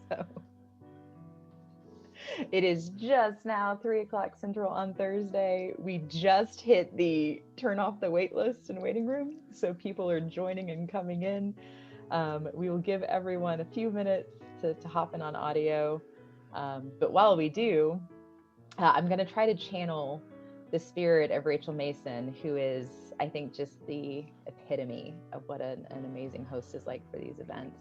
So it is just now 3 o'clock Central on Thursday. We just hit the turn off the wait list and waiting room. So people are joining and coming in. We will give everyone a few minutes to hop in on audio. But while we do, I'm going to try to channel the spirit of Rachel Mason, who is, I think, just the epitome of what an amazing host is like for these events.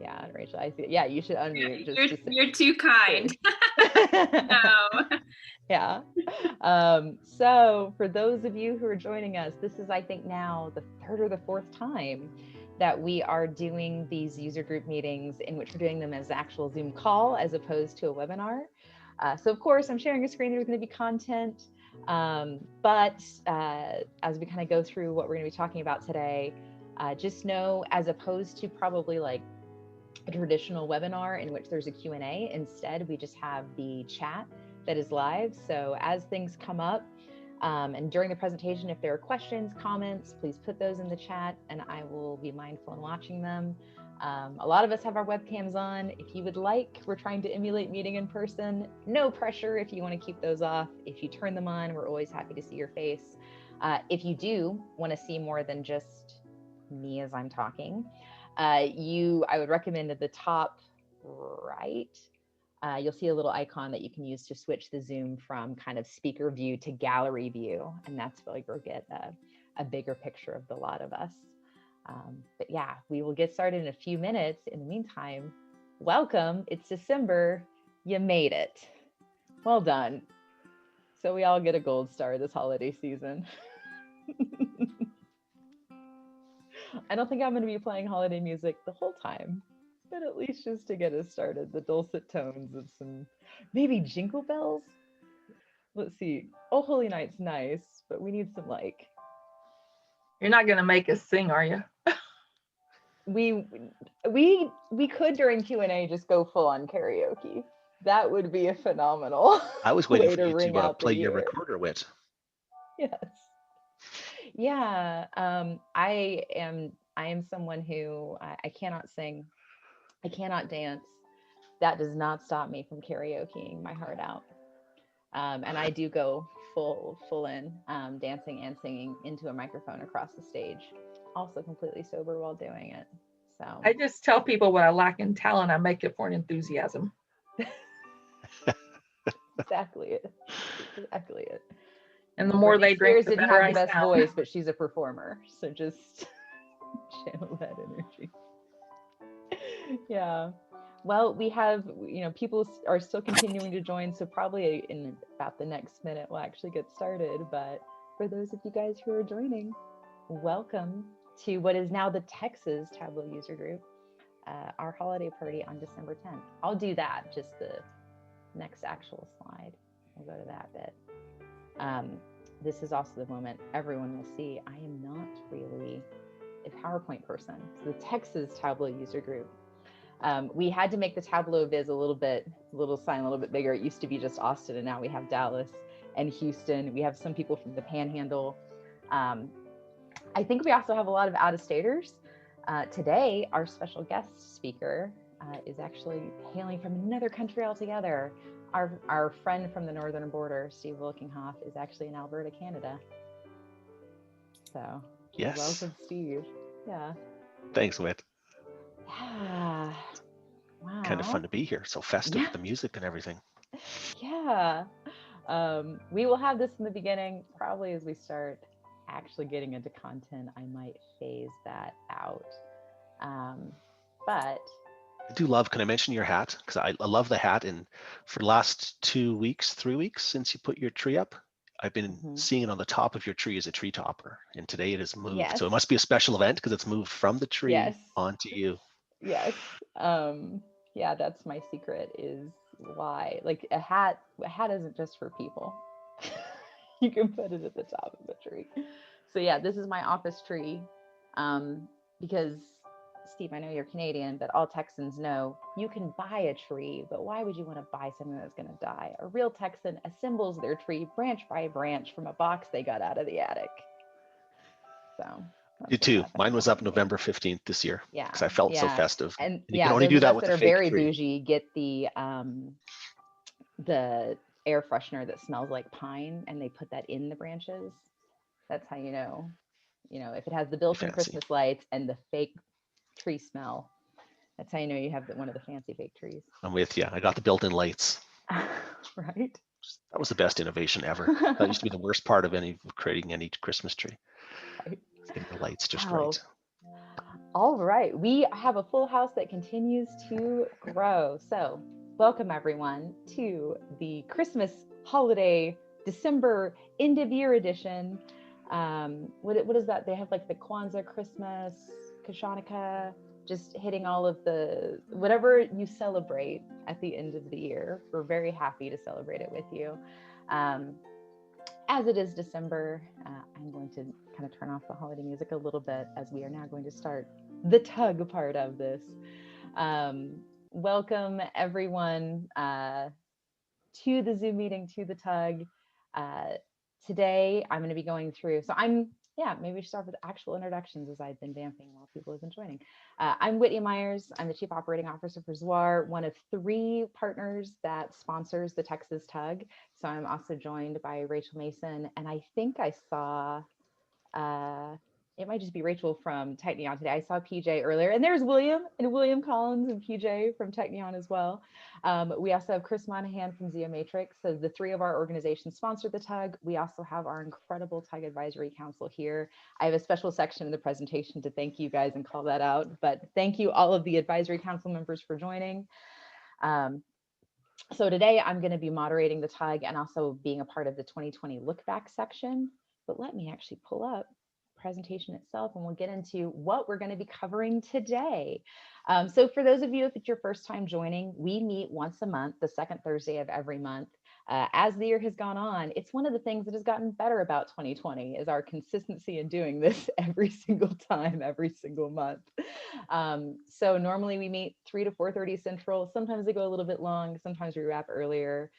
Yeah, Rachel, I see. Yeah, you should unmute. You're too kind. No. Yeah. So for those of you who are joining us, this is, I think, now the third or the fourth time that we are doing these user group meetings in which we're doing them as actual Zoom call as opposed to a webinar. So of course, I'm sharing a screen, there's going to be content, but as we kind of go through what we're going to be talking about today, just know, as opposed to probably like a traditional webinar in which there's a Q&A, instead we just have the chat that is live. So as things come up, and during the presentation, if there are questions, comments, please put those in the chat and I will be mindful in watching them. A lot of us have our webcams on. If you would like, we're trying to emulate meeting in person. No pressure if you want to keep those off. If you turn them on, we're always happy to see your face. If you do want to see more than just me as I'm talking, I would recommend at the top right, you'll see a little icon that you can use to switch the Zoom from kind of speaker view to gallery view. And that's where you'll get a bigger picture of the lot of us. But yeah, we will get started in a few minutes. In the meantime, welcome. It's December. You made it. Well done. So we all get a gold star this holiday season. I don't think I'm going to be playing holiday music the whole time, but at least just to get us started, the dulcet tones of some maybe jingle bells. Let's see. Oh, Holy Night's nice, but we need some like. You're not going to make us sing, are you? We could during Q&A just go full on karaoke. That would be a phenomenal. I was waiting way for you to play your year. recorder wit. Yes. Yeah. I am someone who I cannot sing. I cannot dance. That does not stop me from karaokeing my heart out. And I do go full in dancing and singing into a microphone across the stage, also completely sober while doing it. So I just tell people what I lack in talent, I make it for an enthusiasm. Exactly it. And the more they drink, the better I sound. Best voice, but she's a performer, so just channel that energy. Yeah. Well, we have, people are still continuing to join, so probably in about the next minute we'll actually get started. But for those of you guys who are joining, welcome to what is now the Texas Tableau user group, our holiday party on December 10th. I'll do that, just the next actual slide. We'll go to that bit. This is also the moment everyone will see I am not really a PowerPoint person. So the Texas Tableau user group. We had to make the Tableau Viz a little sign a little bit bigger. It used to be just Austin, and now we have Dallas and Houston. We have some people from the Panhandle. I think we also have a lot of out-of-staters. Today, our special guest speaker is actually hailing from another country altogether. Our friend from the northern border, Steve Wilkinghoff, is actually in Alberta, Canada. So, yes. Welcome, Steve. Yeah. Thanks, Whit. Yeah. Wow. Kind of fun to be here. So festive with the music and everything. Yeah. We will have this in the beginning. Probably as we start actually getting into content, I might phase that out. But I do love, can I mention your hat? Because I love the hat. And for the last 3 weeks since you put your tree up, I've been seeing it on the top of your tree as a tree topper. And today it has moved. Yes. So it must be a special event because it's moved from the tree onto you. Yes. Yeah, that's my secret, is why. Like a hat isn't just for people. You can put it at the top of the tree. So yeah, this is my office tree. Because Steve, I know you're Canadian, but all Texans know you can buy a tree, but why would you want to buy something that's going to die? A real Texan assembles their tree branch by branch from a box they got out of the attic. So You too. Mine was up November 15th this year. Yeah. Because I felt so festive. And you yeah, can only those do of that us with that a are fake very tree. bougie get the air freshener that smells like pine, and they put that in the branches. That's how you know, if it has the built-in Fancy. Christmas lights and the fake tree smell. That's how you know you have one of the fancy fake trees. I'm with you. I got the built-in lights. Right. That was the best innovation ever. That used to be the worst part of creating any Christmas tree. Right. Getting the lights just Wow. right. All right, we have a full house that continues to grow. So welcome everyone to the Christmas holiday December end of year edition. What is that? They have like the Kwanzaa, Christmas, Kashanika, just hitting all of the, whatever you celebrate at the end of the year. We're very happy to celebrate it with you. As it is December, I'm going to kind of turn off the holiday music a little bit as we are now going to start the tug part of this. Welcome everyone to the Zoom meeting, to the tug. Today I'm going to be going through, maybe we should start with actual introductions as I've been vamping while people have been joining. I'm Whitney Myers. I'm the Chief Operating Officer for Zwar, one of 3 partners that sponsors the Texas Tug. So I'm also joined by Rachel Mason, and I think I saw, it might just be Rachel from Technion today. I saw PJ earlier, and there's William Collins and PJ from Technion as well. We also have Chris Monahan from Zia Matrix. So the 3 of our organizations sponsor the tug. We also have our incredible Tug Advisory Council here. I have a special section in the presentation to thank you guys and call that out, but thank you all of the Advisory Council members for joining. So today I'm going to be moderating the tug and also being a part of the 2020 look back section, but let me actually pull up presentation itself and we'll get into what we're going to be covering today. So for those of you, if it's your first time joining, we meet once a month, the second Thursday of every month. As the year has gone on, it's one of the things that has gotten better about 2020 is our consistency in doing this every single time, every single month. So normally we meet 3 to 4:30 Central. Sometimes they go a little bit long, sometimes we wrap earlier.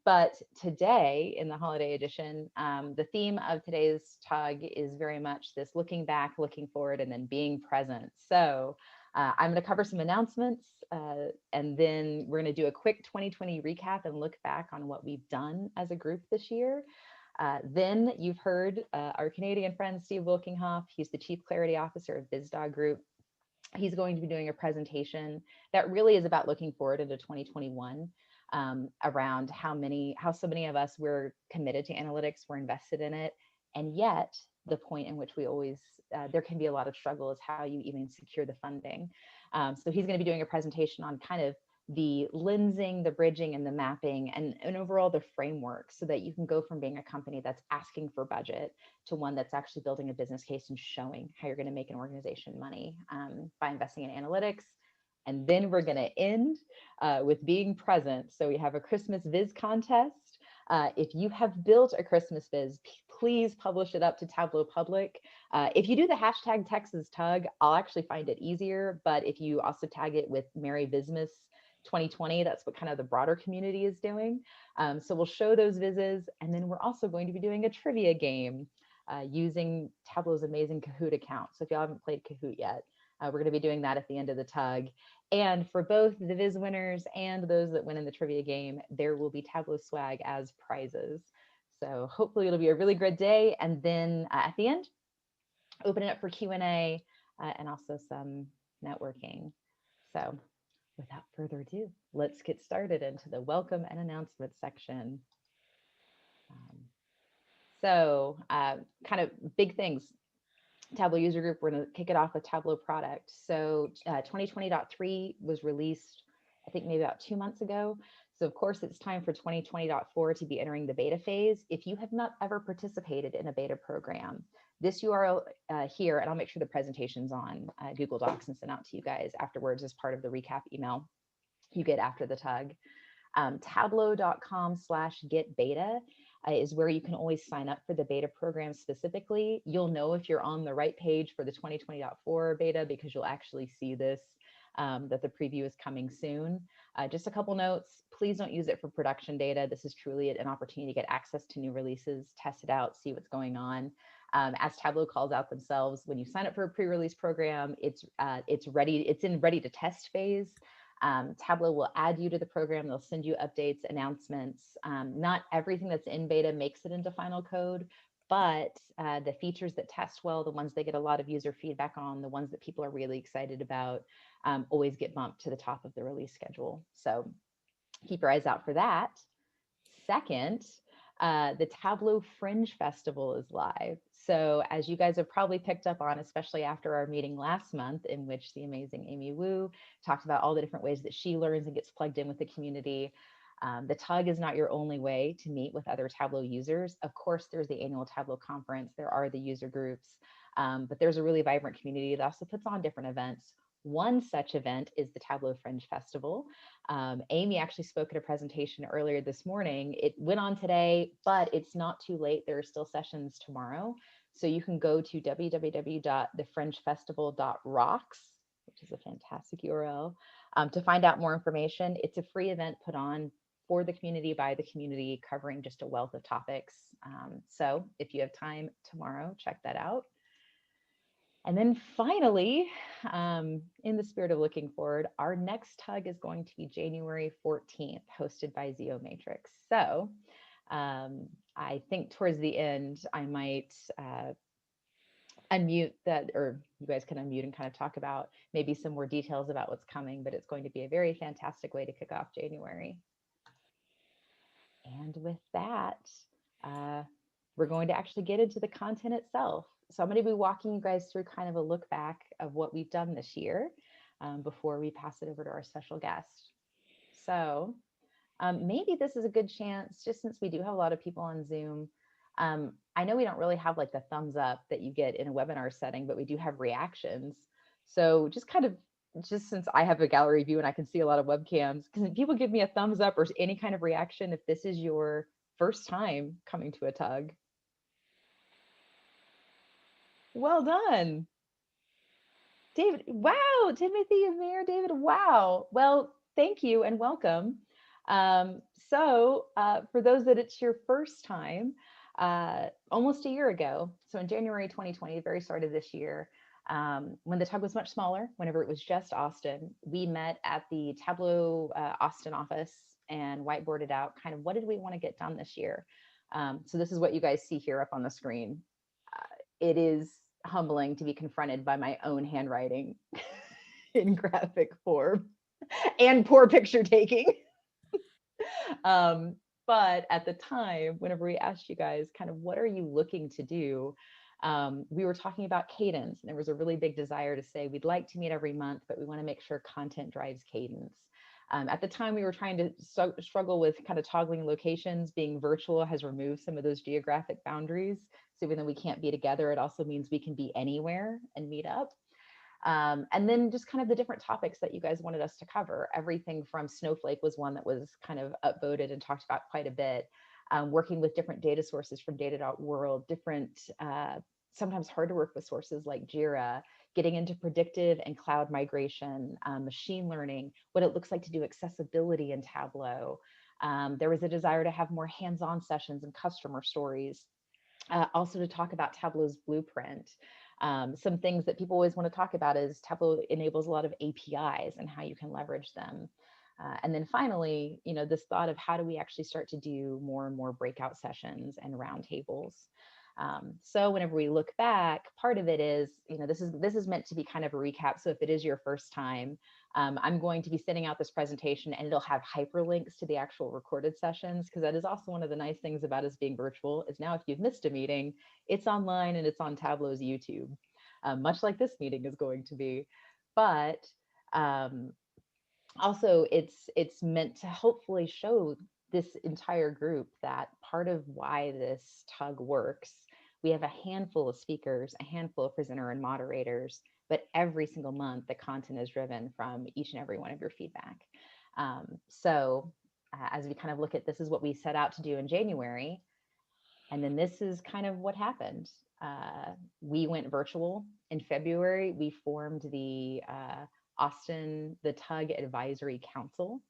But today in the holiday edition, the theme of today's tug is very much this looking back, looking forward, and then being present. So I'm going to cover some announcements, and then we're going to do a quick 2020 recap and look back on what we've done as a group this year. Then you've heard our Canadian friend, Steve Wilkinghoff. He's the Chief Clarity Officer of BizDog Group. He's going to be doing a presentation that really is about looking forward into 2021. Around how so many of us we're committed to analytics, we're invested in it, and yet the point in which we always there can be a lot of struggle is how you even secure the funding. So he's going to be doing a presentation on kind of the lensing, the bridging, and the mapping, and overall the framework, so that you can go from being a company that's asking for budget to one that's actually building a business case and showing how you're going to make an organization money by investing in analytics. And then we're going to end with being present. So we have a Christmas Viz contest. If you have built a Christmas Viz, please publish it up to Tableau Public. If you do the hashtag Texas Tug, I'll actually find it easier. But if you also tag it with Merry Vizmas 2020, that's what kind of the broader community is doing. So we'll show those Vizes. And then we're also going to be doing a trivia game using Tableau's amazing Kahoot account. So if y'all haven't played Kahoot yet, we're going to be doing that at the end of the tug. And for both the Viz winners and those that win in the trivia game, there will be Tableau swag as prizes. So hopefully it'll be a really good day. And then at the end, open it up for Q&A and also some networking. So without further ado, let's get started into the welcome and announcement section. Kind of big things. Tableau user group, we're going to kick it off with Tableau product. So 2020.3 was released, I think maybe about 2 months ago. So of course it's time for 2020.4 to be entering the beta phase. If you have not ever participated in a beta program, this URL here, and I'll make sure the presentation's on Google Docs and sent out to you guys afterwards as part of the recap email you get after the tug. Tableau.com/getbeta is where you can always sign up for the beta program specifically. You'll know if you're on the right page for the 2020.4 beta because you'll actually see this. that the preview is coming soon. Just a couple notes, please don't use it for production data. This is truly an opportunity to get access to new releases, test it out, see what's going on. As Tableau calls out themselves, when you sign up for a pre-release program, it's in ready to test phase. Tableau will add you to the program. They'll send you updates, announcements. Not everything that's in beta makes it into final code, but the features that test well, the ones they get a lot of user feedback on, the ones that people are really excited about, always get bumped to the top of the release schedule. So keep your eyes out for that. Second, the Tableau Fringe Festival is live. So as you guys have probably picked up on, especially after our meeting last month, in which the amazing Amy Wu talked about all the different ways that she learns and gets plugged in with the community. The TUG is not your only way to meet with other Tableau users. Of course, there's the annual Tableau conference. There are the user groups, but there's a really vibrant community that also puts on different events. One such event is the Tableau Fringe Festival. Amy actually spoke at a presentation earlier this morning. It went on today, but it's not too late. There are still sessions tomorrow. So you can go to www.thefringefestival.rocks, which is a fantastic URL, to find out more information. It's a free event put on for the community, by the community, covering just a wealth of topics. So if you have time tomorrow, check that out. And then finally, in the spirit of looking forward, our next TUG is going to be January 14th, hosted by Zeo Matrix. So I think towards the end, I might unmute that, or you guys can unmute and kind of talk about maybe some more details about what's coming, but it's going to be a very fantastic way to kick off January. And with that, we're going to actually get into the content itself. So I'm going to be walking you guys through kind of a look back of what we've done this year before we pass it over to our special guest. So maybe this is a good chance, just since we do have a lot of people on Zoom. I know we don't really have like the thumbs up that you get in a webinar setting, but we do have reactions. So just since I have a gallery view and I can see a lot of webcams, can people give me a thumbs up or any kind of reaction if this is your first time coming to a TUG? Well done. David, wow, Timothy and Mayor David, wow. Well, thank you and welcome. So for those that it's your first time, almost a year ago, so in January 2020, the very start of this year, when the TUG was much smaller, whenever it was just Austin, we met at the Tableau Austin office and whiteboarded out kind of what did we want to get done this year. So this is what you guys see here up on the screen. It is humbling to be confronted by my own handwriting in graphic form and poor picture taking. But at the time, whenever we asked you guys kind of what are you looking to do, we were talking about cadence, and there was a really big desire to say we'd like to meet every month, but we want to make sure content drives cadence. At the time, we were trying to struggle with kind of toggling locations. Being virtual has removed some of those geographic boundaries. So even though we can't be together, it also means we can be anywhere and meet up. And then just kind of the different topics that you guys wanted us to cover. Everything from Snowflake was one that was kind of upvoted and talked about quite a bit. Working with different data sources from data.world, different, sometimes hard to work with sources like Jira, getting into predictive and cloud migration, machine learning, what it looks like to do accessibility in Tableau. There was a desire to have more hands-on sessions and customer stories. Also to talk about Tableau's blueprint. Some things that people always want to talk about is Tableau enables a lot of APIs and how you can leverage them. And then finally, this thought of how do we actually start to do more and more breakout sessions and roundtables. So whenever we look back, part of it is, this is meant to be kind of a recap. So if it is your first time, I'm going to be sending out this presentation and it'll have hyperlinks to the actual recorded sessions, because that is also one of the nice things about us being virtual is now if you've missed a meeting, it's online and it's on Tableau's YouTube, much like this meeting is going to be. But also it's meant to hopefully show this entire group that part of why this TUG works, we have a handful of speakers, a handful of presenter and moderators, but every single month the content is driven from each and every one of your feedback. So as we kind of look at, this is what we set out to do in January, and then this is kind of what happened. We went virtual in February. We formed the Austin, the Tug Advisory Council.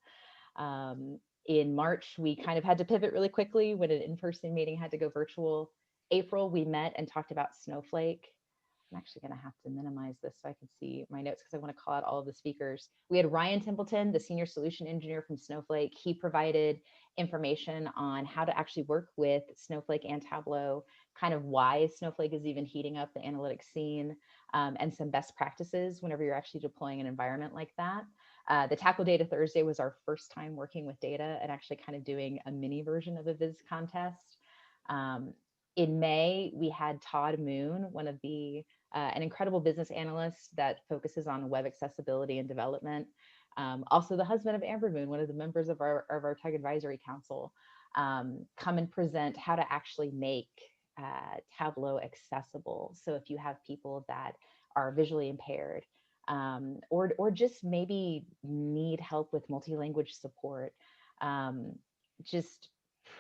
In March, we kind of had to pivot really quickly when an in-person meeting had to go virtual. April, we met and talked about Snowflake. I'm actually going to have to minimize this so I can see my notes because I want to call out all of the speakers. We had Ryan Templeton, the senior solution engineer from Snowflake. He provided information on how to actually work with Snowflake and Tableau, kind of why Snowflake is even heating up the analytics scene, and some best practices whenever you're actually deploying an environment like that. The Tackle Data Thursday was our first time working with data and actually kind of doing a mini version of a Viz contest. In May, we had Todd Moon, one of the an incredible business analyst that focuses on web accessibility and development. Also the husband of Amber Moon, one of the members of our Tug Advisory Council, come and present how to actually make Tableau accessible. So if you have people that are visually impaired, or just maybe need help with multi-language support, just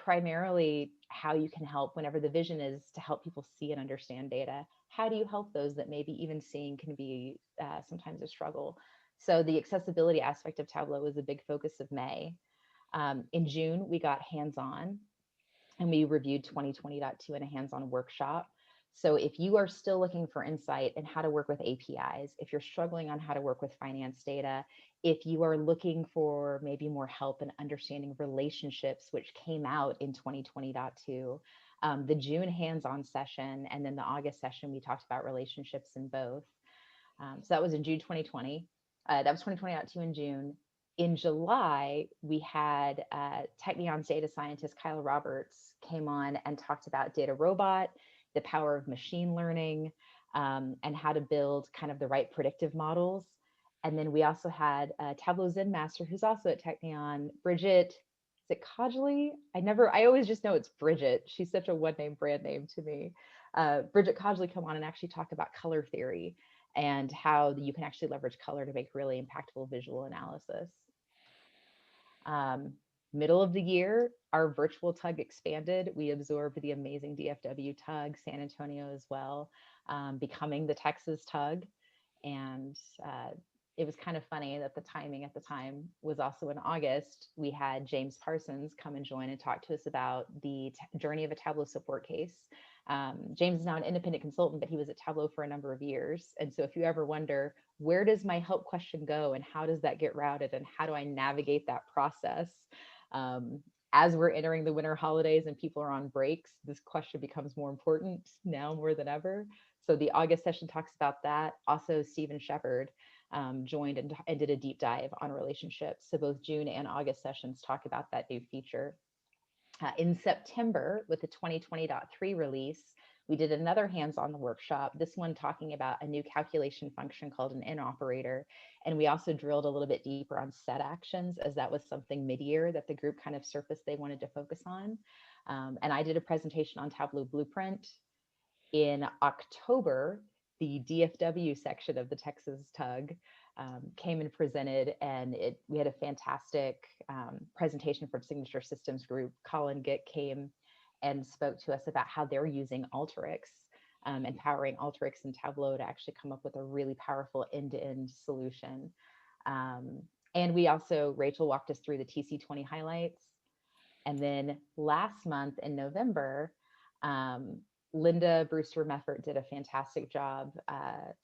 primarily how you can help whenever the vision is to help people see and understand data. How do you help those that maybe even seeing can be sometimes a struggle? So the accessibility aspect of Tableau was a big focus of May. In June, we got hands-on and we reviewed 2020.2 in a hands-on workshop. So if you are still looking for insight in how to work with APIs, if you're struggling on how to work with finance data, if you are looking for maybe more help in understanding relationships, which came out in 2020.2, the June hands-on session and then the August session, we talked about relationships in both. So that was in June 2020. That was 2020.2 in June. In July, we had Technion's data scientist, Kyle Roberts, came on and talked about data robot, the power of machine learning, and how to build kind of the right predictive models. And then we also had Tableau Zen Master, who's also at Technion, Bridget, is it Kodgley? I always just know it's Bridget. She's such a one-name brand name to me. Bridget Kodgley come on and actually talk about color theory and how you can actually leverage color to make really impactful visual analysis. Middle of the year, our virtual Tug expanded. We absorbed the amazing DFW Tug, San Antonio as well, becoming the Texas Tug. And it was kind of funny that the timing at the time was also in August. We had James Parsons come and join and talk to us about the journey of a Tableau support case. James is now an independent consultant, but he was at Tableau for a number of years. And so if you ever wonder, where does my help question go and how does that get routed and how do I navigate that process? As we're entering the winter holidays and people are on breaks, this question becomes more important now more than ever. So the August session talks about that. Also, Stephen Shepard joined and did a deep dive on relationships. So both June and August sessions talk about that new feature. In September, with the 2020.3 release, we did another hands-on workshop, this one talking about a new calculation function called an in operator. And we also drilled a little bit deeper on set actions, as that was something mid-year that the group kind of surfaced they wanted to focus on. And I did a presentation on Tableau Blueprint. In October, the DFW section of the Texas Tug came and presented, and we had a fantastic presentation from Signature Systems Group. Colin Gitt came and spoke to us about how they're using Alteryx, empowering Alteryx and Tableau to actually come up with a really powerful end-to-end solution. And we also, Rachel walked us through the TC20 highlights. And then last month in November, Linda Brewster Meffert did a fantastic job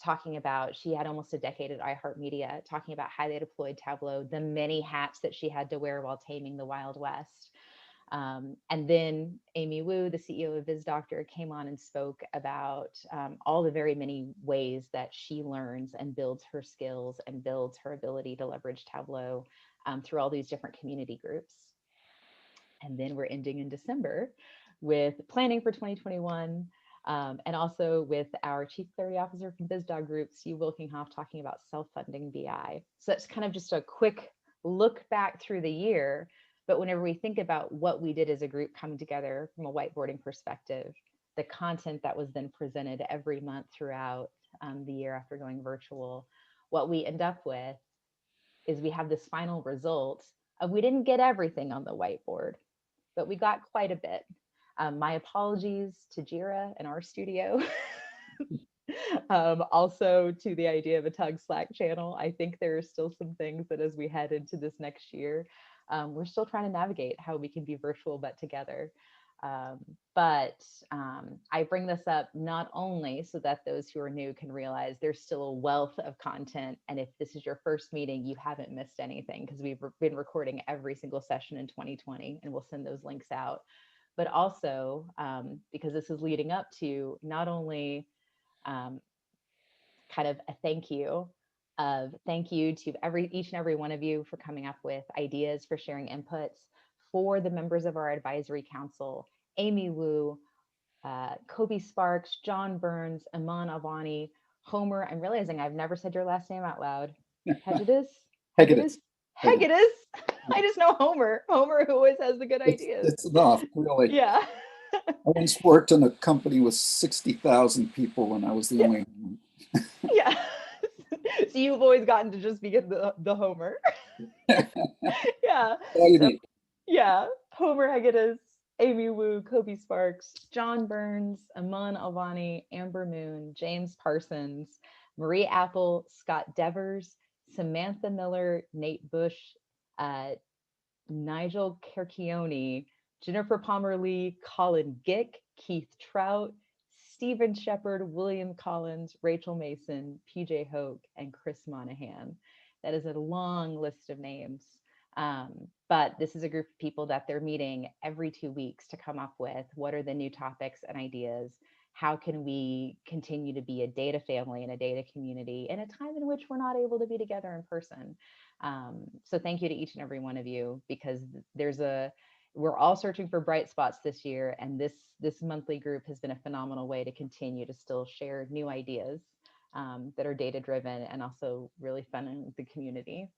talking about, she had almost a decade at iHeartMedia, talking about how they deployed Tableau, the many hats that she had to wear while taming the Wild West. And then Amy Wu, the CEO of BizDog, came on and spoke about all the very many ways that she learns and builds her skills and builds her ability to leverage Tableau through all these different community groups. And then we're ending in December with planning for 2021, and also with our Chief Clarity Officer from BizDog Group, Steve Wilkinghoff, talking about self-funding BI. So that's kind of just a quick look back through the year. But whenever we think about what we did as a group coming together from a whiteboarding perspective, the content that was then presented every month throughout the year after going virtual, what we end up with is we have this final result of we didn't get everything on the whiteboard, but we got quite a bit. My apologies to Jira and our studio. Also to the idea of a Tug Slack channel. I think there are still some things that as we head into this next year, we're still trying to navigate how we can be virtual but together. I bring this up not only so that those who are new can realize there's still a wealth of content. And if this is your first meeting, you haven't missed anything, because we've been recording every single session in 2020, and we'll send those links out. But also because this is leading up to not only kind of a thank you to each and every one of you for coming up with ideas, for sharing inputs, for the members of our advisory council, Amy Wu, Kobe Sparks, John Burns, Iman Avani, Homer. I'm realizing I've never said your last name out loud. Hegedus? Hegedus. Hegedus. I just know Homer. Homer, who always has the good ideas. It's enough, really. Yeah. I once worked in a company with 60,000 people when I was the only one. Yeah. So you've always gotten to just be the Homer. Yeah. All you need. Yeah. Homer Hegedus, Amy Wu, Kobe Sparks, John Burns, Aman Alvani, Amber Moon, James Parsons, Marie Apple, Scott Devers, Samantha Miller, Nate Bush, Nigel Carchione, Jennifer Pomerlee, Colin Gick, Keith Trout, Stephen Shepard, William Collins, Rachel Mason, PJ Hoke, and Chris Monahan. That is a long list of names. But this is a group of people that they're meeting every 2 weeks to come up with what are the new topics and ideas. How can we continue to be a data family and a data community in a time in which we're not able to be together in person? So thank you to each and every one of you, because we're all searching for bright spots this year, and this monthly group has been a phenomenal way to continue to still share new ideas that are data driven and also really fun in the community.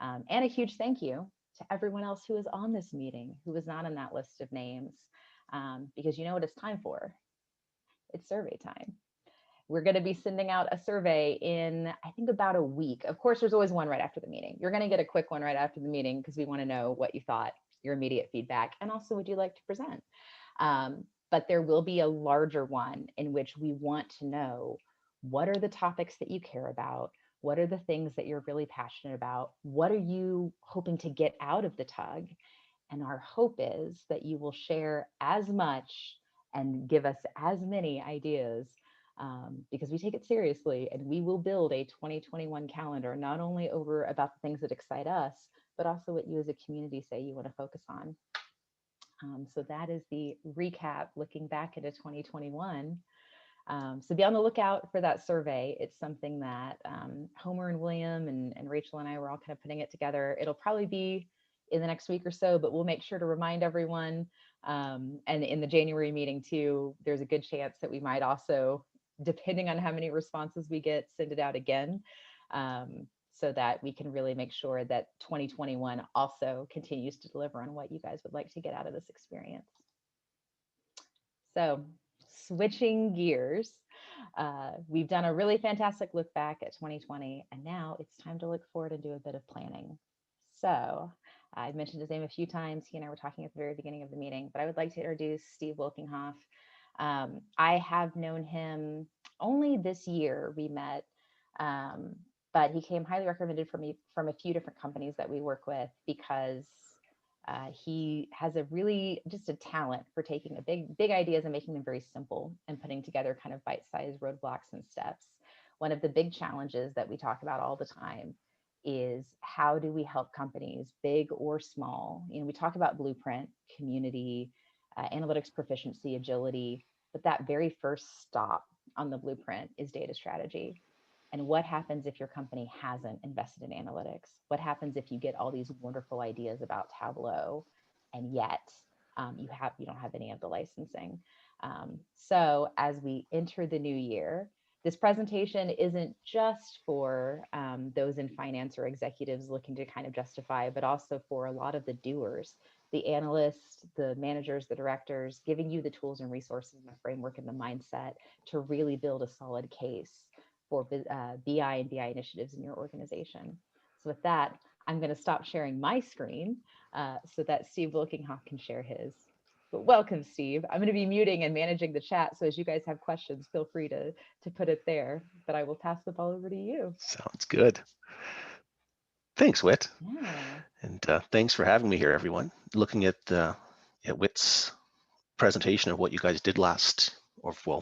And a huge thank you to everyone else who is on this meeting, who is not on that list of names, because you know what it's time for? It's survey time. We're going to be sending out a survey in, I think, about a week. Of course, there's always one right after the meeting. You're going to get a quick one right after the meeting because we want to know what you thought, your immediate feedback, and also would you like to present. But there will be a larger one in which we want to know what are the topics that you care about, what are the things that you're really passionate about, what are you hoping to get out of the tug, and our hope is that you will share as much and give us as many ideas, because we take it seriously, and we will build a 2021 calendar, not only over about the things that excite us, but also what you as a community say you want to focus on. So that is the recap looking back into 2021. So be on the lookout for that survey. It's something that Homer and William and Rachel and I were all kind of putting it together. It'll probably be in the next week or so, but we'll make sure to remind everyone. And in the January meeting too, there's a good chance that we might also, depending on how many responses we get, send it out again, so that we can really make sure that 2021 also continues to deliver on what you guys would like to get out of this experience. So switching gears, we've done a really fantastic look back at 2020, and now it's time to look forward and do a bit of planning. So I've mentioned his name a few times. He and I were talking at the very beginning of the meeting, but I would like to introduce Steve Wilkinghoff. I have known him only this year. We met, but he came highly recommended for me from a few different companies that we work with, because he has just a talent for taking big ideas and making them very simple and putting together kind of bite-sized roadblocks and steps. One of the big challenges that we talk about all the time is how do we help companies, big or small? We talk about blueprint, community, analytics proficiency, agility, but that very first stop on the blueprint is data strategy. And what happens if your company hasn't invested in analytics? What happens if you get all these wonderful ideas about Tableau and yet you don't have any of the licensing? So as we enter the new year, this presentation isn't just for those in finance or executives looking to kind of justify, but also for a lot of the doers, the analysts, the managers, the directors, giving you the tools and resources and the framework and the mindset to really build a solid case for BI and BI initiatives in your organization. So with that, I'm going to stop sharing my screen so that Steve Wilkinghoff can share his. But welcome, Steve. I'm going to be muting and managing the chat. So as you guys have questions, feel free to put it there, but I will pass the ball over to you. Sounds good. Thanks, Whit. Yeah. And thanks for having me here, everyone. Looking at Whit's presentation of what you guys did through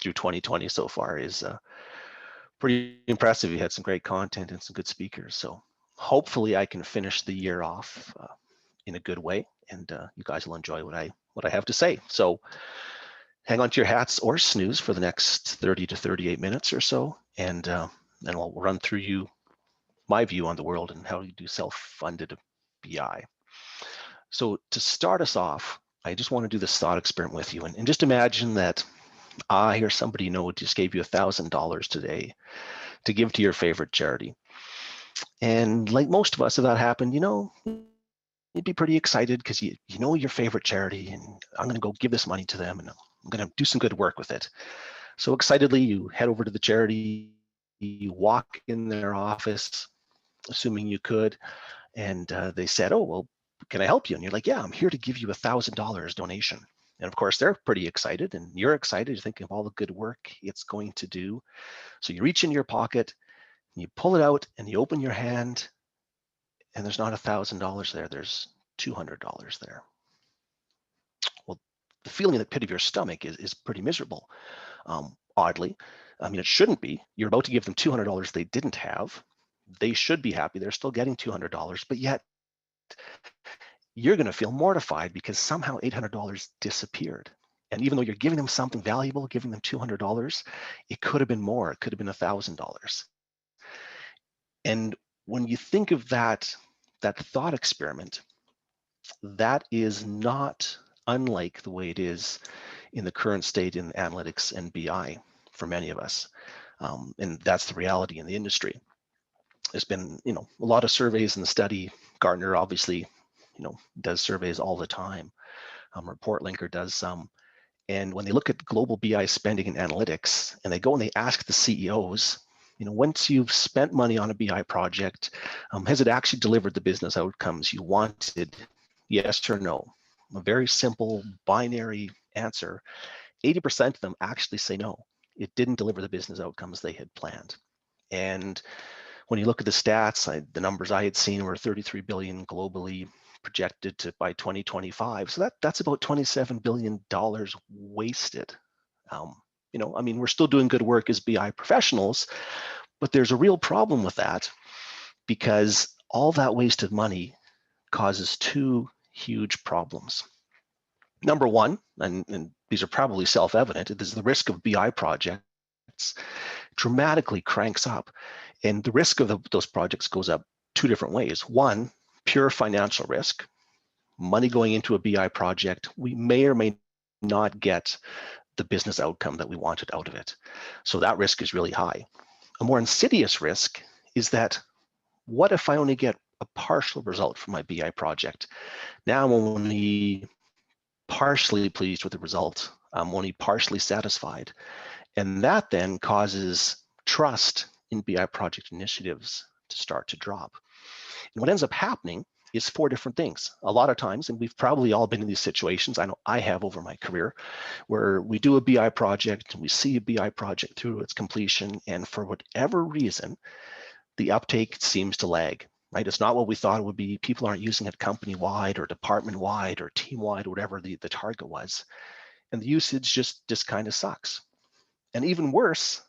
2020 so far is pretty impressive. You had some great content and some good speakers. So hopefully I can finish the year off in a good way, and you guys will enjoy what I have to say. So hang on to your hats or snooze for the next 30 to 38 minutes or so, and then I'll run through my view on the world and how you do self-funded BI. So to start us off, I just want to do this thought experiment with you, and just imagine that I or somebody you know just gave you $1,000 today to give to your favorite charity. And like most of us, if that happened, you'd be pretty excited because you know your favorite charity, and I'm going to go give this money to them, and I'm going to do some good work with it. So excitedly, you head over to the charity, you walk in their office, assuming you could, and they said, "Oh, well, can I help you?" And you're like, "Yeah, I'm here to give you $1,000 donation." And of course, they're pretty excited, and you're excited. You're thinking of all the good work it's going to do. So you reach in your pocket, and you pull it out, and you open your hand, and there's not $1,000 there. There's $200 there. Well, the feeling in the pit of your stomach is pretty miserable. Oddly, I mean, it shouldn't be. You're about to give them $200 they didn't have. They should be happy. They're still getting $200, but yet you're going to feel mortified because somehow $800 disappeared. And even though you're giving them something valuable, giving them $200, it could have been more. It could have been $1,000. And when you think of that thought experiment, that is not unlike the way it is in the current state in analytics and BI for many of us. And that's the reality in the industry. There's been, a lot of surveys in the study. Gartner obviously, does surveys all the time. Report Linker does some. And when they look at global BI spending and analytics, and they go and they ask the CEOs, once you've spent money on a BI project, has it actually delivered the business outcomes you wanted? Yes or no? A very simple binary answer. 80% of them actually say no. It didn't deliver the business outcomes they had planned. And when you look at the stats, the numbers I had seen were 33 billion globally projected by 2025. So that's about $27 billion wasted. We're still doing good work as BI professionals, but there's a real problem with that because all that wasted money causes two huge problems. Number one, and these are probably self-evident, is the risk of BI projects dramatically cranks up. And the risk of those projects goes up two different ways. One, pure financial risk. Money going into a BI project, we may or may not get the business outcome that we wanted out of it. So that risk is really high. A more insidious risk is that what if I only get a partial result from my BI project? Now I'm only partially pleased with the result. I'm only partially satisfied. And that then causes trust in BI project initiatives to start to drop. And what ends up happening is four different things. A lot of times, and we've probably all been in these situations, I know I have over my career, where we do a BI project and we see a BI project through its completion, and for whatever reason, the uptake seems to lag, right? It's not what we thought it would be. People aren't using it company-wide or department-wide or team-wide, whatever the target was. And the usage just kind of sucks. And even worse,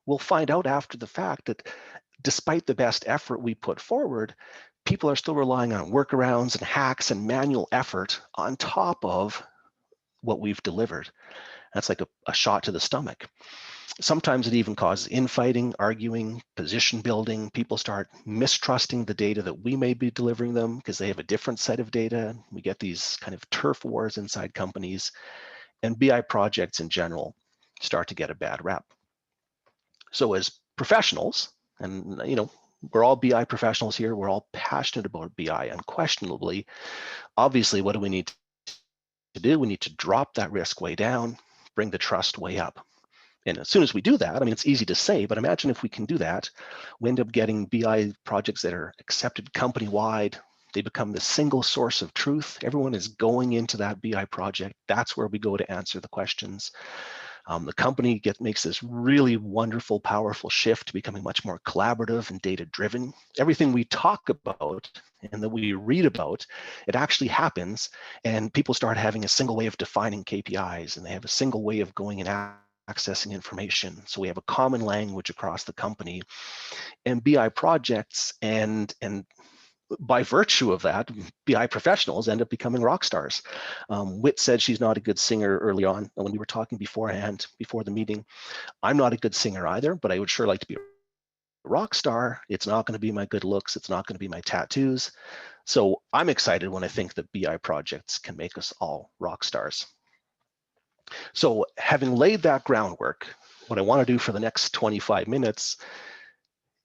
we'll find out after the fact that despite the best effort we put forward, people are still relying on workarounds and hacks and manual effort on top of what we've delivered. That's like a shot to the stomach. Sometimes it even causes infighting, arguing, position building. People start mistrusting the data that we may be delivering them because they have a different set of data. We get these kind of turf wars inside companies, and BI projects in general start to get a bad rep. So as professionals, and we're all BI professionals here, we're all passionate about BI unquestionably. Obviously, what do we need to do? We need to drop that risk way down, bring the trust way up. And as soon as we do that, it's easy to say, but imagine if we can do that, we end up getting BI projects that are accepted company-wide, They become the single source of truth. Everyone is going into that BI project. That's where we go to answer the questions. The company makes this really wonderful, powerful shift to becoming much more collaborative and data-driven. Everything we talk about and that we read about, it actually happens, and people start having a single way of defining KPIs, and they have a single way of going and accessing information. So we have a common language across the company, and BI projects and by virtue of that, BI professionals end up becoming rock stars. Whit said she's not a good singer early on when we were talking beforehand, before the meeting. I'm not a good singer either, but I would sure like to be a rock star. It's not going to be my good looks. It's not going to be my tattoos. So I'm excited when I think that BI projects can make us all rock stars. So having laid that groundwork, what I want to do for the next 25 minutes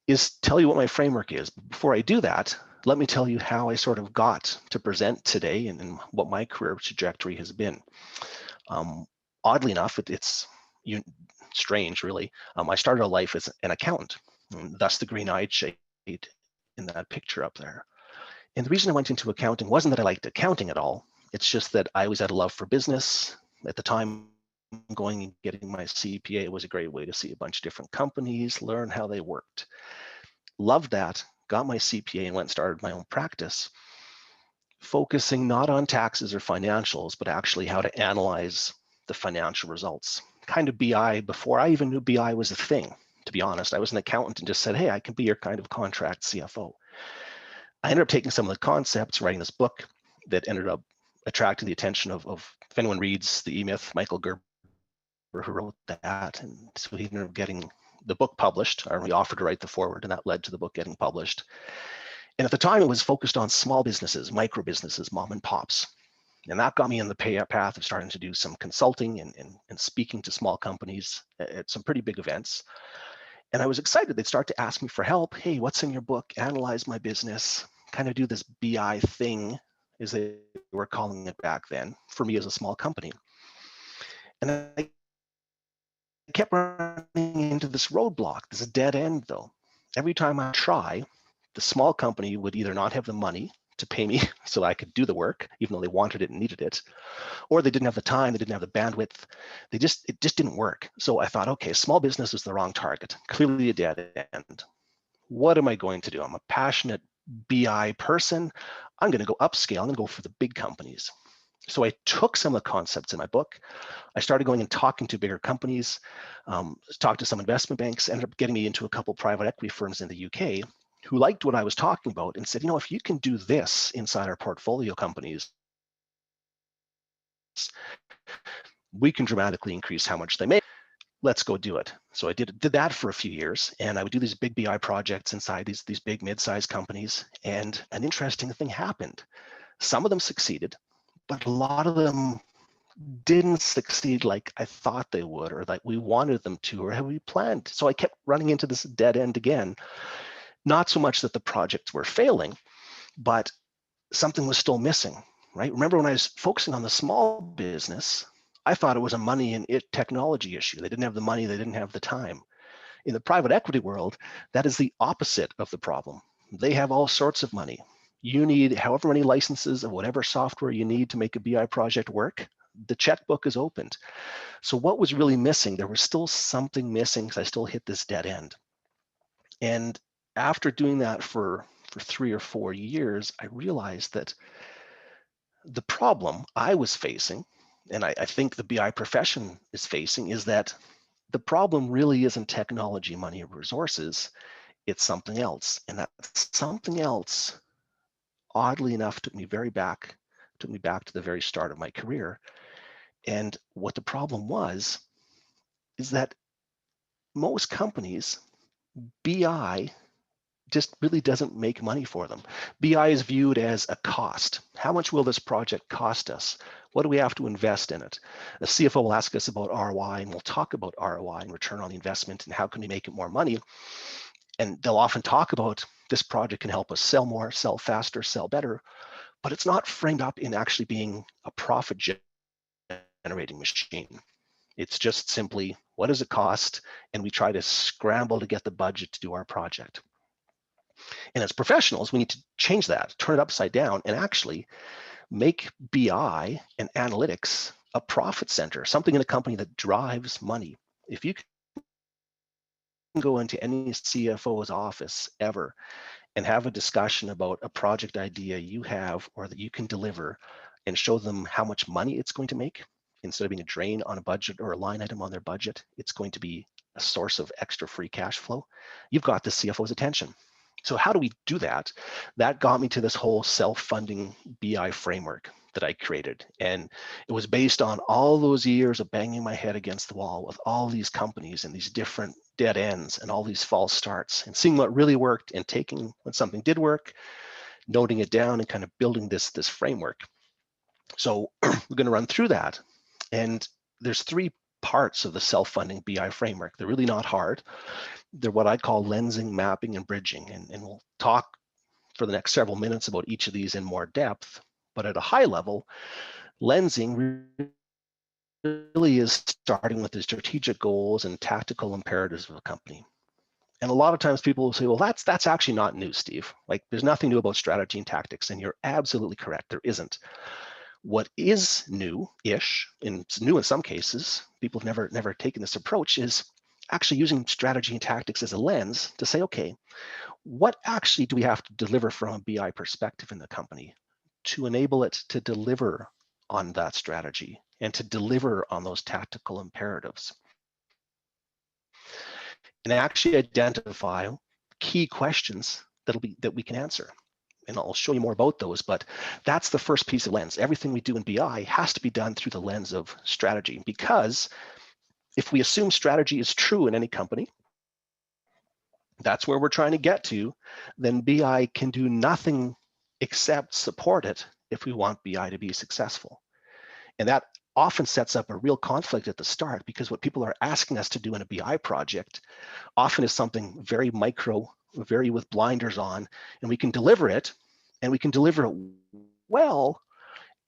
is tell you what my framework is. Before I do that, let me tell you how I sort of got to present today and what my career trajectory has been. Oddly enough, it's strange, really. I started a life as an accountant, and thus the green-eyed shade in that picture up there. And the reason I went into accounting wasn't that I liked accounting at all. It's just that I always had a love for business. At the time, going and getting my CPA was a great way to see a bunch of different companies, learn how they worked. Loved that, got my CPA and went and started my own practice, focusing not on taxes or financials, but actually how to analyze the financial results. Kind of BI before I even knew BI was a thing, to be honest. I was an accountant and just said, hey, I can be your kind of contract CFO. I ended up taking some of the concepts, writing this book that ended up attracting the attention of if anyone reads the E-Myth, Michael Gerber, who wrote that. And so he ended up getting the book published, or we offered to write the foreword, and that led to the book getting published. And at the time, it was focused on small businesses, micro businesses, mom and pops. And that got me in the path of starting to do some consulting and speaking to small companies at some pretty big events. And I was excited. They'd start to ask me for help. Hey, what's in your book? Analyze my business, kind of do this BI thing, as they were calling it back then, for me as a small company. And I kept running into this roadblock, this dead end though. Every time I try, the small company would either not have the money to pay me so that I could do the work, even though they wanted it and needed it, or they didn't have the time, they didn't have the bandwidth. It just didn't work. So I thought, okay, small business is the wrong target, clearly a dead end. What am I going to do? I'm a passionate BI person. I'm going to go upscale. I'm going to go for the big companies. So I took some of the concepts in my book. I started going and talking to bigger companies, talked to some investment banks, ended up getting me into a couple private equity firms in the UK who liked what I was talking about and said, you know, if you can do this inside our portfolio companies, we can dramatically increase how much they make. Let's go do it. So I did that for a few years, and I would do these big BI projects inside these big mid-sized companies, and an interesting thing happened. Some of them succeeded, but a lot of them didn't succeed like I thought they would, or like we wanted them to, or how we planned. So I kept running into this dead end again. Not so much that the projects were failing, but something was still missing, right? Remember when I was focusing on the small business, I thought it was a money and technology issue. They didn't have the money, they didn't have the time. In the private equity world, that is the opposite of the problem. They have all sorts of money. You need however many licenses of whatever software you need to make a BI project work. The checkbook is opened. So what was really missing? There was still something missing because I still hit this dead end. And after doing that for 3 or 4 years, I realized that the problem I was facing, and I think the BI profession is facing, is that the problem really isn't technology, money, or resources. It's something else. And that something else, oddly enough, took me back to the very start of my career. And what the problem was is that most companies, BI just really doesn't make money for them. BI is viewed as a cost. How much will this project cost us? What do we have to invest in it? The CFO will ask us about ROI, and we'll talk about ROI and return on the investment and how can we make it more money. And they'll often talk about this project can help us sell more, sell faster, sell better, but it's not framed up in actually being a profit generating machine. It's just simply, what does it cost? And we try to scramble to get the budget to do our project. And as professionals, we need to change that, turn it upside down, and actually make BI and analytics a profit center, something in a company that drives money. If you can go into any CFO's office ever and have a discussion about a project idea you have or that you can deliver and show them how much money it's going to make, instead of being a drain on a budget or a line item on their budget, it's going to be a source of extra free cash flow. You've got the CFO's attention. So how do we do that? That got me to this whole self-funding BI framework that I created. And it was based on all those years of banging my head against the wall with all these companies and these different dead ends and all these false starts, and seeing what really worked and taking when something did work, noting it down and kind of building this framework. So we're going to run through that. And there's 3 parts of the self-funding BI framework. They're really not hard. They're what I call lensing, mapping, and bridging. And we'll talk for the next several minutes about each of these in more depth. But at a high level, lensing really is starting with the strategic goals and tactical imperatives of a company. And a lot of times people will say, well, that's actually not new, Steve. Like, there's nothing new about strategy and tactics. And you're absolutely correct. There isn't. What is new-ish, and it's new in some cases, people have never taken this approach, is actually using strategy and tactics as a lens to say, okay, what actually do we have to deliver from a BI perspective in the company to enable it to deliver on that strategy and to deliver on those tactical imperatives? And actually identify key questions that we can answer. And I'll show you more about those, but that's the first piece of lens. Everything we do in BI has to be done through the lens of strategy, because if we assume strategy is true in any company, that's where we're trying to get to, then BI can do nothing except support it if we want BI to be successful. And that often sets up a real conflict at the start, because what people are asking us to do in a BI project often is something very micro, very with blinders on, and we can deliver it, and we can deliver it well,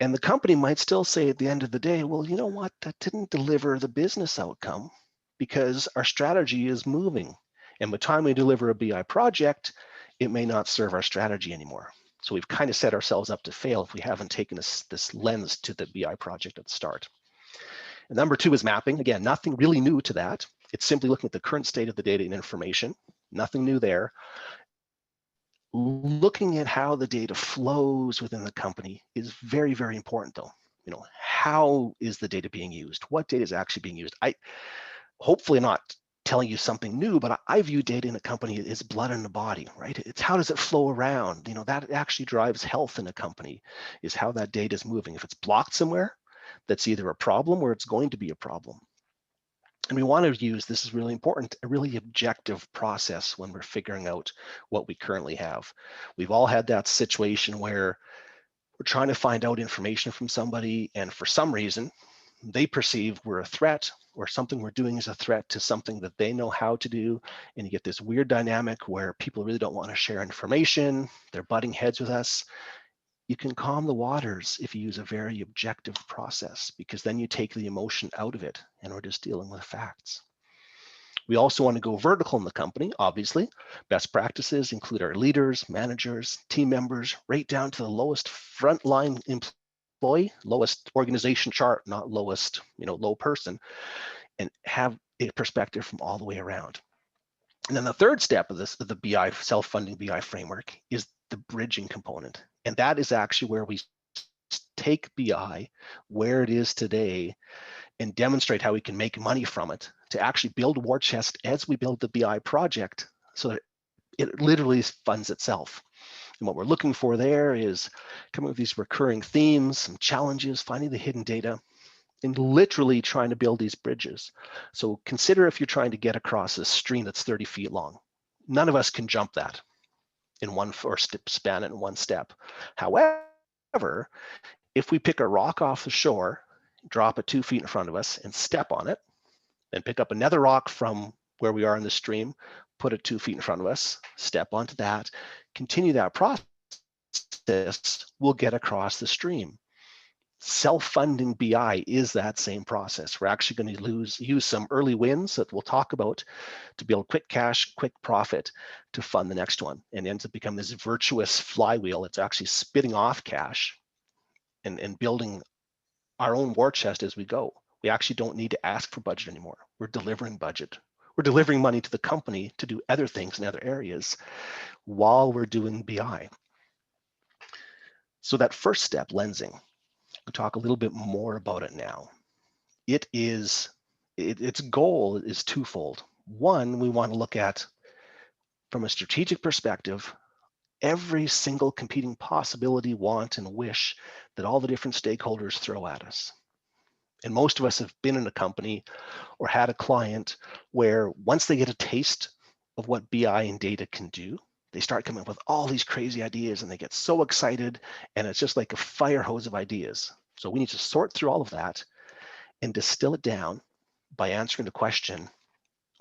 and the company might still say at the end of the day, well, you know what, that didn't deliver the business outcome because our strategy is moving. And by the time we deliver a BI project, it may not serve our strategy anymore. So we've kind of set ourselves up to fail if we haven't taken this lens to the BI project at the start. And number 2 is mapping. Again, nothing really new to that. It's simply looking at the current state of the data and information. Nothing new there. Looking at how the data flows within the company is very, very important though. You know, how is the data being used? What data is actually being used? Hopefully not telling you something new, but I view data in a company as blood in the body, right? It's how does it flow around? You know, that actually drives health in a company, is how that data is moving. If it's blocked somewhere, that's either a problem or it's going to be a problem. And we want to use, this is really important, a really objective process when we're figuring out what we currently have. We've all had that situation where we're trying to find out information from somebody, and for some reason, they perceive we're a threat, or something we're doing is a threat to something that they know how to do. And you get this weird dynamic where people really don't want to share information. They're butting heads with us. You can calm the waters if you use a very objective process, because then you take the emotion out of it and we're just dealing with facts. We also want to go vertical in the company, obviously. Best practices include our leaders, managers, team members, right down to the lowest frontline employee, lowest organization chart, not lowest, low person, and have a perspective from all the way around. And then the third step of the BI, self-funding BI framework, is the bridging component. And that is actually where we take BI where it is today and demonstrate how we can make money from it to actually build a war chest as we build the BI project, so that it literally funds itself. And what we're looking for there is coming with these recurring themes, some challenges, finding the hidden data, and literally trying to build these bridges. So consider if you're trying to get across a stream that's 30 feet long. None of us can jump that in one, or span it in one step. However, if we pick a rock off the shore, drop it 2 feet in front of us and step on it, then pick up another rock from where we are in the stream, put it 2 feet in front of us, step onto that, continue that process, we'll get across the stream. Self-funding BI is that same process. We're actually going to use some early wins that we'll talk about to build quick cash, quick profit to fund the next one, and ends up becoming this virtuous flywheel. It's actually spitting off cash and building our own war chest as we go. We actually don't need to ask for budget anymore. We're delivering budget. We're delivering money to the company to do other things in other areas while we're doing BI. So that first step, lensing, we'll talk a little bit more about it now. Its goal is twofold. One, we want to look at, from a strategic perspective, every single competing possibility, want, and wish that all the different stakeholders throw at us. And most of us have been in a company or had a client where once they get a taste of what BI and data can do, they start coming up with all these crazy ideas and they get so excited, and it's just like a fire hose of ideas. So we need to sort through all of that and distill it down by answering the question,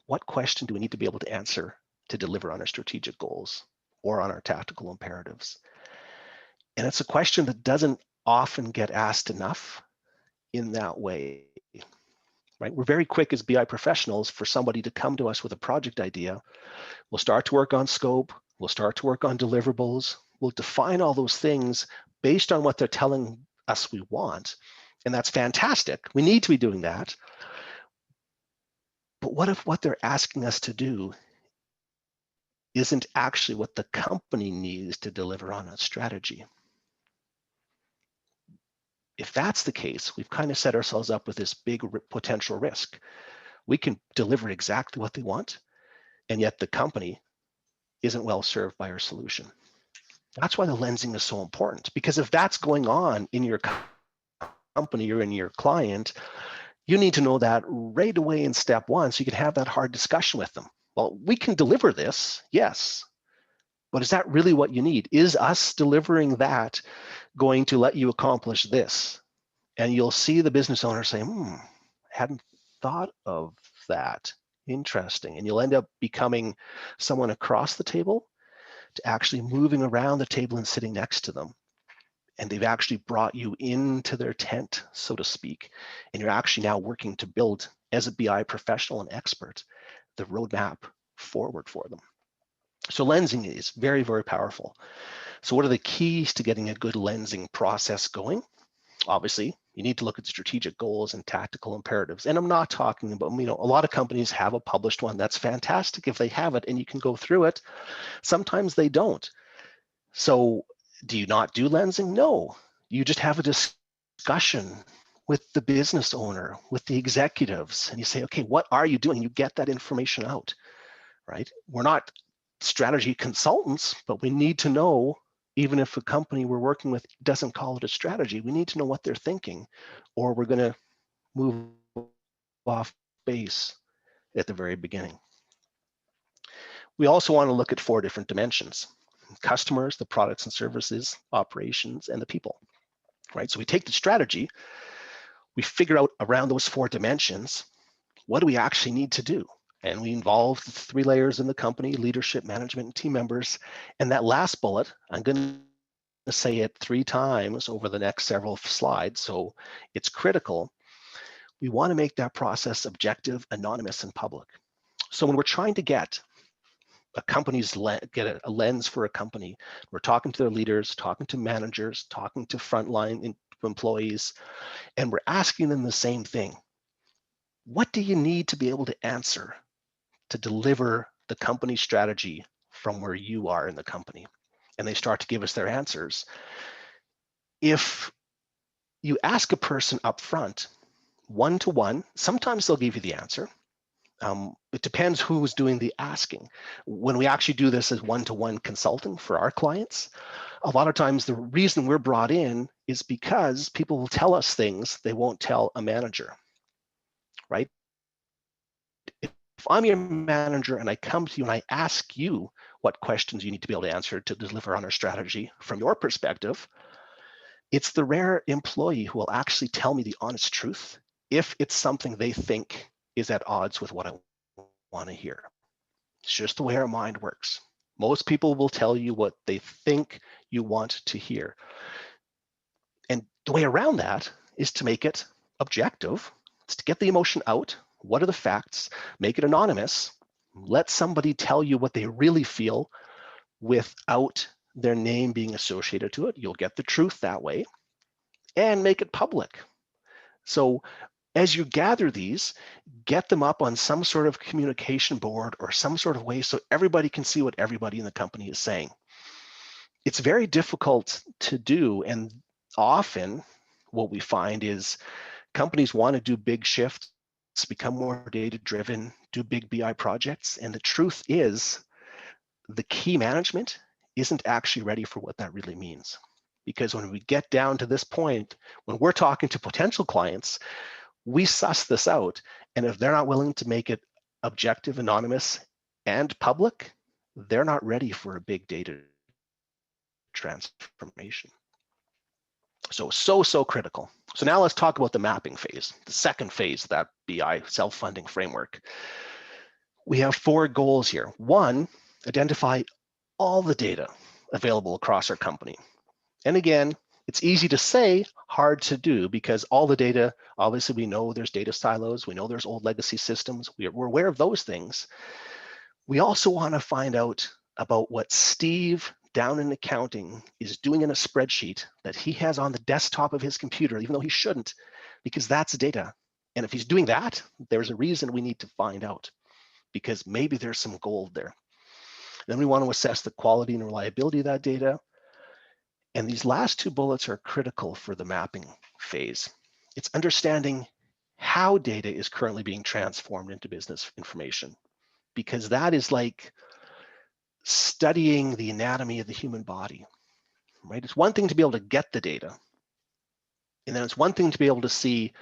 what question do we need to be able to answer to deliver on our strategic goals or on our tactical imperatives? And it's a question that doesn't often get asked enough in that way, right? We're very quick as BI professionals for somebody to come to us with a project idea. We'll start to work on scope. We'll start to work on deliverables. We'll define all those things based on what they're telling us we want. And that's fantastic. We need to be doing that. But what if what they're asking us to do isn't actually what the company needs to deliver on a strategy? If that's the case, we've kind of set ourselves up with this big potential risk. We can deliver exactly what they want, and yet the company isn't well served by our solution. That's why the lensing is so important, because if that's going on in your company or in your client, you need to know that right away in step one so you can have that hard discussion with them. Well, we can deliver this, yes, but is that really what you need? Is us delivering that going to let you accomplish this? And you'll see the business owner say, I hadn't thought of that. Interesting. And you'll end up becoming someone across the table to actually moving around the table and sitting next to them. And they've actually brought you into their tent, so to speak. And you're actually now working to build, as a BI professional and expert, the roadmap forward for them. So lensing is very, very powerful. So what are the keys to getting a good lensing process going? Obviously, you need to look at strategic goals and tactical imperatives. And I'm not talking about, a lot of companies have a published one. That's fantastic if they have it and you can go through it. Sometimes they don't. So do you not do lensing? No, you just have a discussion with the business owner, with the executives, and you say, okay, what are you doing? You get that information out, right? We're not strategy consultants, but we need to know, even if a company we're working with doesn't call it a strategy, we need to know what they're thinking, or we're going to move off base at the very beginning. We also want to look at 4 different dimensions: customers, the products and services, operations, and the people, right? So we take the strategy, we figure out around those 4 dimensions, what do we actually need to do? And we involve the 3 layers in the company: leadership, management, and team members. And that last bullet, I'm going to say it 3 times over the next several slides, so it's critical. We want to make that process objective, anonymous, and public. So when we're trying to get a company's get a lens for a company, we're talking to their leaders, talking to managers, talking to frontline employees, and we're asking them the same thing. What do you need to be able to answer to deliver the company strategy from where you are in the company? And they start to give us their answers. If you ask a person up front, one-to-one, sometimes they'll give you the answer. It depends who's doing the asking. When we actually do this as one-to-one consulting for our clients, a lot of times the reason we're brought in is because people will tell us things they won't tell a manager, right? If I'm your manager and I come to you and I ask you what questions you need to be able to answer to deliver on our strategy from your perspective, it's the rare employee who will actually tell me the honest truth if it's something they think is at odds with what I want to hear. It's just the way our mind works. Most people will tell you what they think you want to hear. And the way around that is to make it objective. It's to get the emotion out. What are the facts? Make it anonymous. Let somebody tell you what they really feel without their name being associated to it. You'll get the truth that way. And make it public. So as you gather these, get them up on some sort of communication board or some sort of way so everybody can see what everybody in the company is saying. It's very difficult to do, and often what we find is companies want to do big shifts, become more data-driven, do big BI projects, and the truth is the key management isn't actually ready for what that really means. Because when we get down to this point, when we're talking to potential clients, we suss this out. And if they're not willing to make it objective, anonymous, and public, they're not ready for a big data transformation. So critical. So now let's talk about the mapping phase, the second phase of that BI self-funding framework. We have 4 goals here. 1, identify all the data available across our company. And again, it's easy to say, hard to do, because all the data, obviously we know there's data silos, we know there's old legacy systems, we're aware of those things. We also want to find out about what Steve down in accounting is doing in a spreadsheet that he has on the desktop of his computer, even though he shouldn't, because that's data. And if he's doing that, there's a reason we need to find out, because maybe there's some gold there. Then we want to assess the quality and reliability of that data. And these last 2 bullets are critical for the mapping phase. It's understanding how data is currently being transformed into business information, because that is like studying the anatomy of the human body, right? It's one thing to be able to get the data, and then it's one thing to be able to see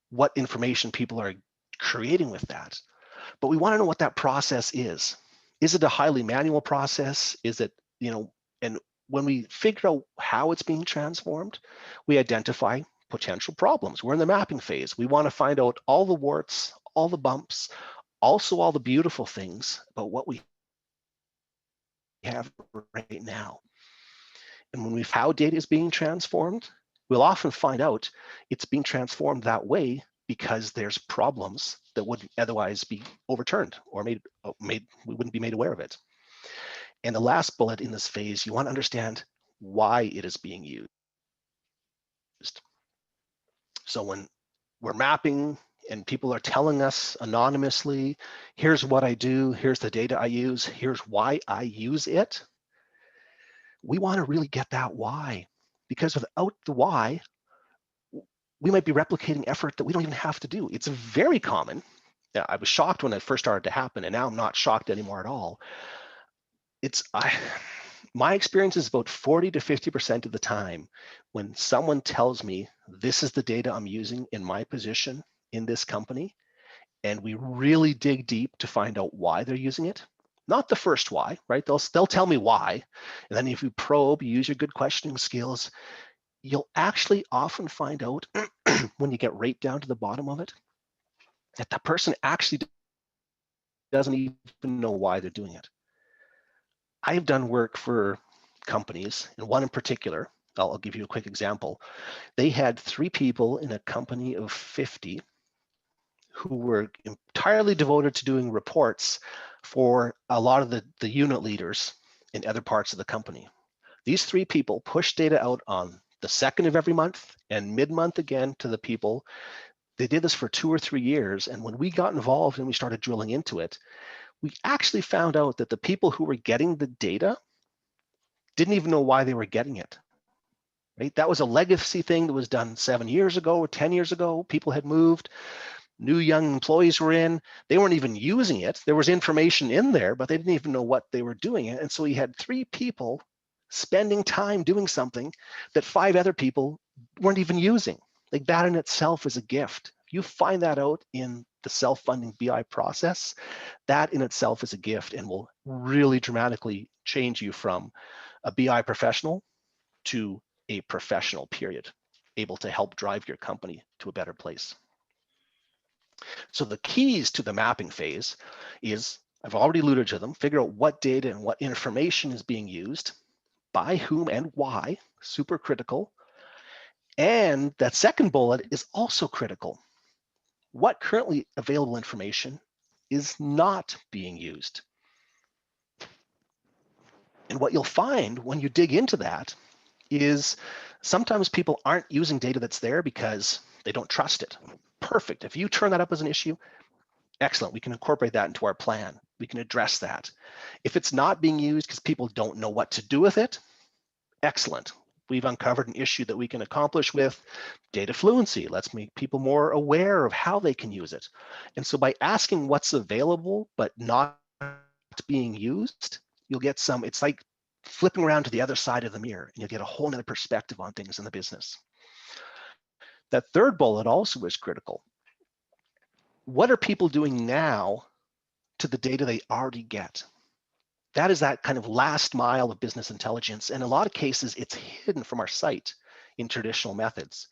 what information people are creating with that. But we want to know what that process is. Is it a highly manual process? Is it, and when we figure out how it's being transformed, we identify potential problems. We're in the mapping phase. We want to find out all the warts, all the bumps, also all the beautiful things about what we have right now. And when we find how data is being transformed, we'll often find out it's being transformed that way because there's problems that wouldn't otherwise be overturned or made we wouldn't be made aware of it. And the last bullet in this phase, you want to understand why it is being used. So when we're mapping and people are telling us anonymously, here's what I do, here's the data I use, here's why I use it, we want to really get that why. Because without the why, we might be replicating effort that we don't even have to do. It's very common. Now, I was shocked when it first started to happen, and now I'm not shocked anymore at all. My experience is about 40 to 50% of the time when someone tells me this is the data I'm using in my position in this company, and we really dig deep to find out why they're using it. Not the first why, right? They'll tell me why. And then if you probe, you use your good questioning skills, you'll actually often find out when you get right down to the bottom of it, that that person actually doesn't even know why they're doing it. I've done work for companies, and one in particular, I'll give you a quick example. They had 3 people in a company of 50 who were entirely devoted to doing reports for a lot of the unit leaders in other parts of the company. These 3 people pushed data out on the 2nd of every month and mid-month again to the people. They did this for 2 or 3 years, and when we got involved and we started drilling into it, we actually found out that the people who were getting the data didn't even know why they were getting it, right? That was a legacy thing that was done 7 years ago or 10 years ago. People had moved, new young employees were in, they weren't even using it. There was information in there, but they didn't even know what they were doing. And so we had 3 people spending time doing something that 5 other people weren't even using. Like, that in itself is a gift. If you find that out in the self-funding BI process, that in itself is a gift and will really dramatically change you from a BI professional to a professional, period, able to help drive your company to a better place. So the keys to the mapping phase is, I've already alluded to them, figure out what data and what information is being used, by whom and why, super critical, And that second bullet is also critical. What currently available information is not being used? And what you'll find when you dig into that is sometimes people aren't using data that's there because they don't trust it. Perfect. If you turn that up as an issue, excellent. We can incorporate that into our plan. We can address that. If it's not being used because people don't know what to do with it, excellent. We've uncovered an issue that we can accomplish with data fluency. Let's make people more aware of how they can use it. And so by asking what's available but not being used, you'll get some, it's like flipping around to the other side of the mirror, and you'll get a whole nother perspective on things in the business. That third bullet also is critical. What are people doing now to the data they already get? That is that kind of last mile of business intelligence. And in a lot of cases, it's hidden from our sight in traditional methods.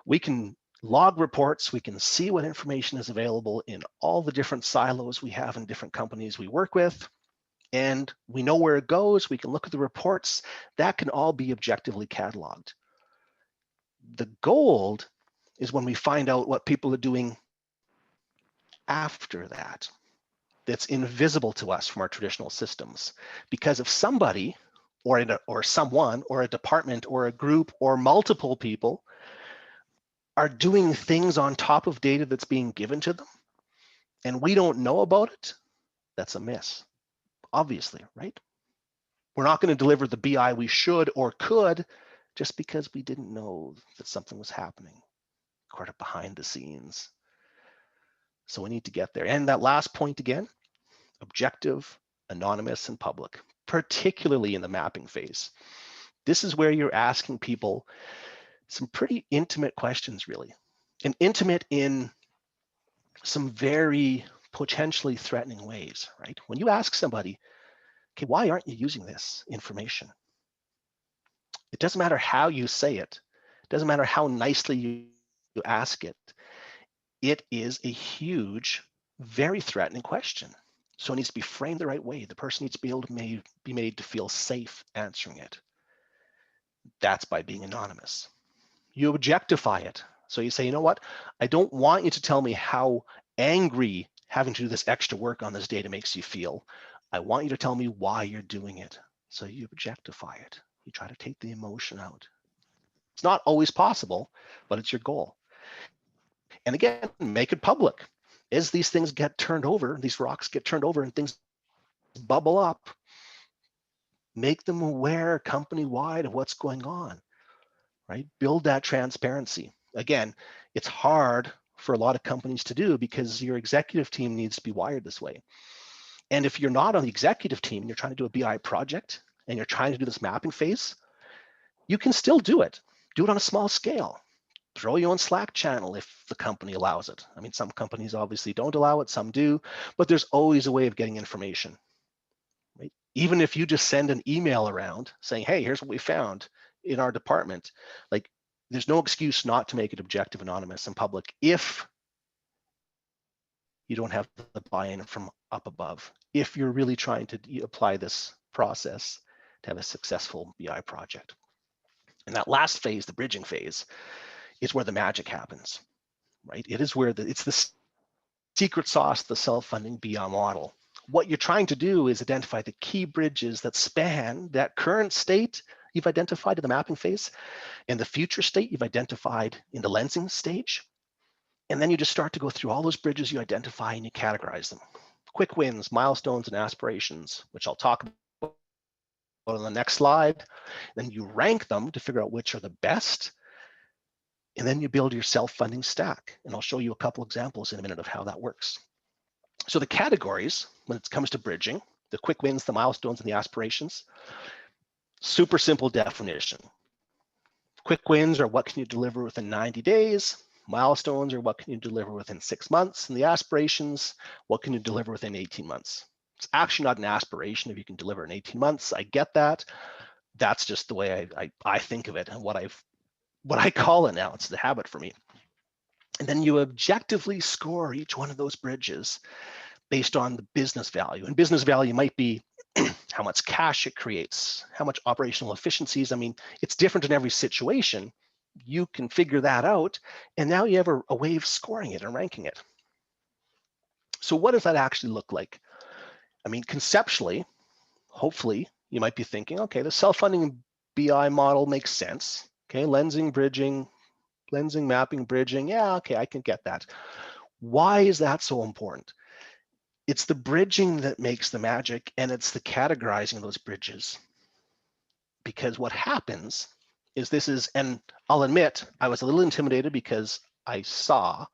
We can log reports, we can see what information is available in all the different silos we have in different companies we work with, and we know where it goes. We can look at the reports. That can all be objectively cataloged. The gold is when we find out what people are doing after that, that's invisible to us from our traditional systems. Because if somebody or someone or a department or a group or multiple people are doing things on top of data that's being given to them and we don't know about it, that's a miss, obviously, right? We're not going to deliver the BI we should or could just because we didn't know that something was happening, sort of behind the scenes. So we need to get there. And that last point again, objective, anonymous, and public, particularly in the mapping phase. This is where you're asking people some pretty intimate questions, really, and intimate in some very potentially threatening ways, right? When you ask somebody, okay, why aren't you using this information? It doesn't matter how you say it. It doesn't matter how nicely you ask it. It is a huge, very threatening question. So it needs to be framed the right way. The person needs to be able to be made to feel safe answering it. That's by being anonymous. You objectify it. So you say, you know what? I don't want you to tell me how angry having to do this extra work on this data makes you feel. I want you to tell me why you're doing it. So you objectify it. You try to take the emotion out. It's not always possible, but it's your goal. And again, make it public. As these things get turned over, these rocks get turned over and things bubble up, make them aware company-wide of what's going on, right? Build that transparency. Again, it's hard for a lot of companies to do because your executive team needs to be wired this way. And if you're not on the executive team, you're trying to do a BI project and you're trying to do this mapping phase, you can still do it. Do it on a small scale. Throw your own Slack channel if the company allows it. I mean, some companies obviously don't allow it, some do, but there's always a way of getting information, right? Even if you just send an email around saying, hey, here's what we found in our department, like there's no excuse not to make it objective, anonymous, and public if you don't have the buy-in from up above, if you're really trying to apply this process to have a successful BI project. And that last phase, the bridging phase, is where the magic happens, right? It is where it's the secret sauce, the self-funding BI model. What you're trying to do is identify the key bridges that span that current state you've identified in the mapping phase and the future state you've identified in the lensing stage. And then you just start to go through all those bridges you identify and you categorize them. Quick wins, milestones, and aspirations, which I'll talk about on the next slide. Then you rank them to figure out which are the best. And then you build your self-funding stack. And I'll show you a couple examples in a minute of how that works. So the categories, when it comes to bridging, the quick wins, the milestones, and the aspirations, super simple definition. Quick wins are what can you deliver within 90 days. Milestones are what can you deliver within 6 months. And the aspirations, what can you deliver within 18 months. It's actually not an aspiration if you can deliver in 18 months. I get that. That's just the way I think of it and what I call it now. It's the habit for me. And then you objectively score each one of those bridges based on the business value. And business value might be how much cash it creates, how much operational efficiencies. I mean, it's different in every situation, you can figure that out. And now you have a way of scoring it and ranking it. So what does that actually look like? I mean, conceptually, hopefully, you might be thinking, okay, the self-funding BI model makes sense. Okay, lensing, mapping, bridging. Yeah, okay, I can get that. Why is that so important? It's the bridging that makes the magic, and it's the categorizing of those bridges. Because what happens is and I'll admit, I was a little intimidated because I saw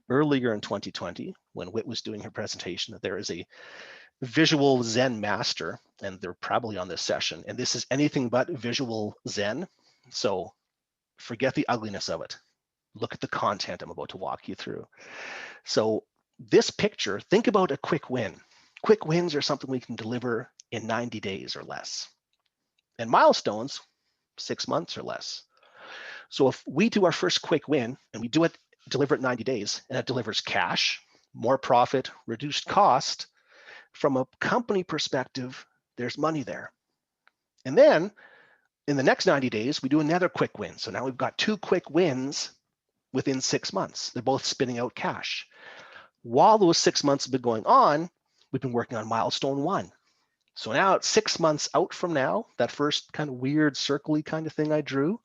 earlier in 2020, when Whit was doing her presentation, that there is a visual Zen master, and they're probably on this session, and this is anything but visual Zen. So forget the ugliness of it. Look at the content I'm about to walk you through. So this picture, think about a quick win. Quick wins are something we can deliver in 90 days or less. And milestones, 6 months or less. So if we do our first quick win and we deliver it 90 days, and it delivers cash, more profit, reduced cost, from a company perspective, there's money there. And then in the next 90 days, we do another quick win. So now we've got 2 quick wins within 6 months. They're both spinning out cash. While those 6 months have been going on, we've been working on milestone 1. So now it's 6 months out from now, that first kind of weird circle-y kind of thing I drew,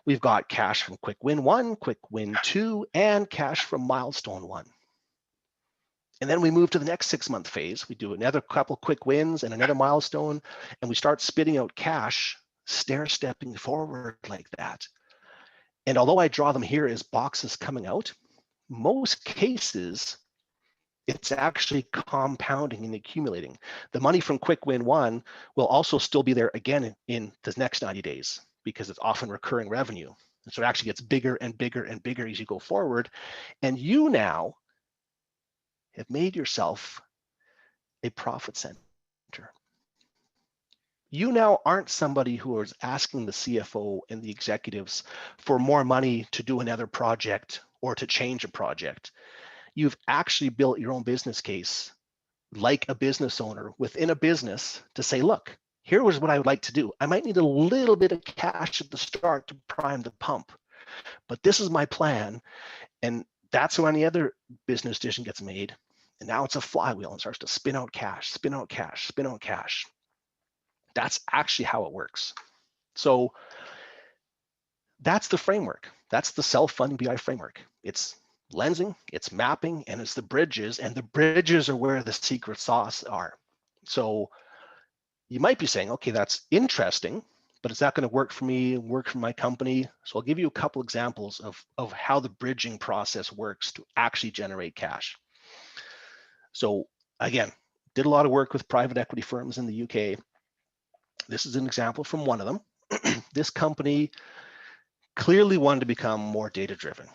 we've got cash from quick win 1, quick win 2, and cash from milestone 1. And then we move to the next 6-month phase. We do another couple quick wins and another milestone, and we start spitting out cash, stair-stepping forward like that. And although I draw them here as boxes coming out, most cases, it's actually compounding and accumulating. The money from quick win 1 will also still be there again in the next 90 days because it's often recurring revenue. And so it actually gets bigger and bigger and bigger as you go forward. And you now have made yourself a profit center. You now aren't somebody who is asking the CFO and the executives for more money to do another project or to change a project. You've actually built your own business case like a business owner within a business to say, look, here was what I would like to do. I might need a little bit of cash at the start to prime the pump, but this is my plan. And that's when any other business decision gets made. And now it's a flywheel and starts to spin out cash, spin out cash, spin out cash. That's actually how it works. So that's the framework. That's the self-funding BI framework. It's lensing, it's mapping, and it's the bridges. And the bridges are where the secret sauce are. So you might be saying, okay, that's interesting, but is that going to work for me, work for my company? So I'll give you a couple examples of how the bridging process works to actually generate cash. So again, did a lot of work with private equity firms in the UK. This is an example from one of them. This company clearly wanted to become more data-driven.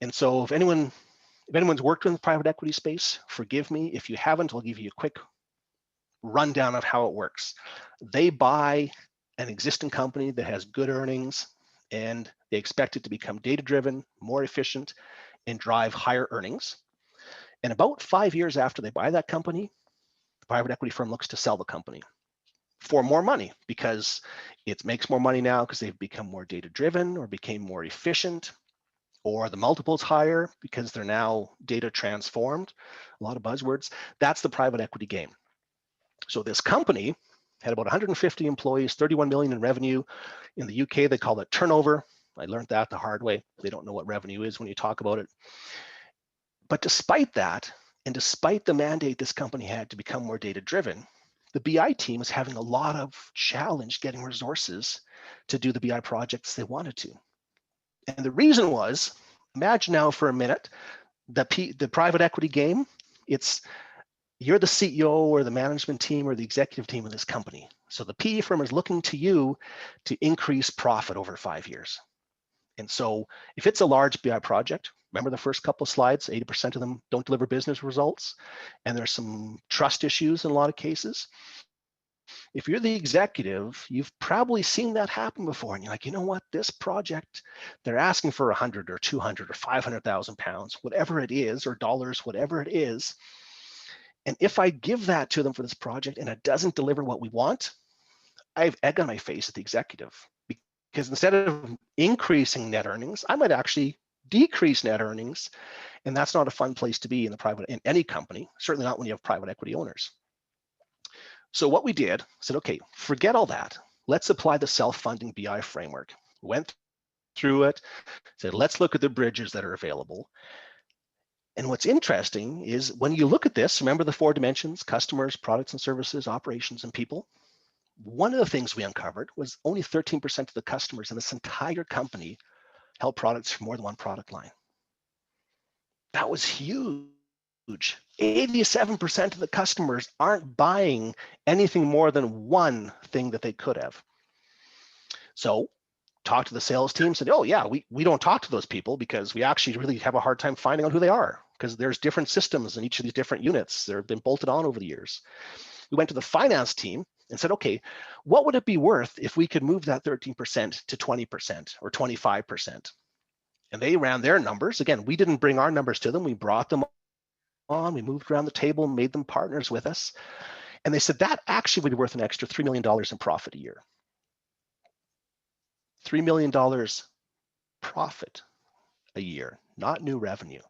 And so if anyone's worked in the private equity space, forgive me. If you haven't, I'll give you a quick rundown of how it works. They buy an existing company that has good earnings, and they expect it to become data-driven, more efficient, and drive higher earnings. And about 5 years after they buy that company, the private equity firm looks to sell the company for more money because it makes more money now because they've become more data-driven or became more efficient, or the multiple's higher because they're now data transformed. A lot of buzzwords. That's the private equity game. So this company had about 150 employees, 31 million in revenue. In the UK, they call it turnover. I learned that the hard way. They don't know what revenue is when you talk about it. But despite that, and despite the mandate this company had to become more data-driven, the BI team was having a lot of challenge getting resources to do the BI projects they wanted to. And the reason was, imagine now for a minute, the private equity game, you're the CEO or the management team or the executive team of this company. So the PE firm is looking to you to increase profit over 5 years. And so if it's a large BI project, remember the first couple of slides, 80% of them don't deliver business results, and there's some trust issues in a lot of cases. If you're the executive, you've probably seen that happen before, and you're like, you know what, this project, they're asking for 100 or 200 or 500,000 pounds, whatever it is, or dollars, whatever it is. And if I give that to them for this project and it doesn't deliver what we want, I have egg on my face at the executive, because instead of increasing net earnings. I might actually decrease net earnings. And that's not a fun place to be in any company, certainly not when you have private equity owners. So what we did, said, okay, forget all that. Let's apply the self-funding BI framework. Went through it, said, let's look at the bridges that are available. And what's interesting is when you look at this, remember the 4 dimensions: customers, products and services, operations, and people. One of the things we uncovered was only 13% of the customers in this entire company held products for more than one product line. That was huge. 87% of the customers aren't buying anything more than one thing that they could have. So talked to the sales team, said, oh yeah, we don't talk to those people because we actually really have a hard time finding out who they are, because there's different systems in each of these different units. They've been bolted on over the years. We went to the finance team and said, okay, what would it be worth if we could move that 13% to 20% or 25%? And they ran their numbers. Again, we didn't bring our numbers to them. We brought them on, we moved around the table, made them partners with us. And they said that actually would be worth an extra $3 million in profit a year. $3 million profit a year, not new revenue.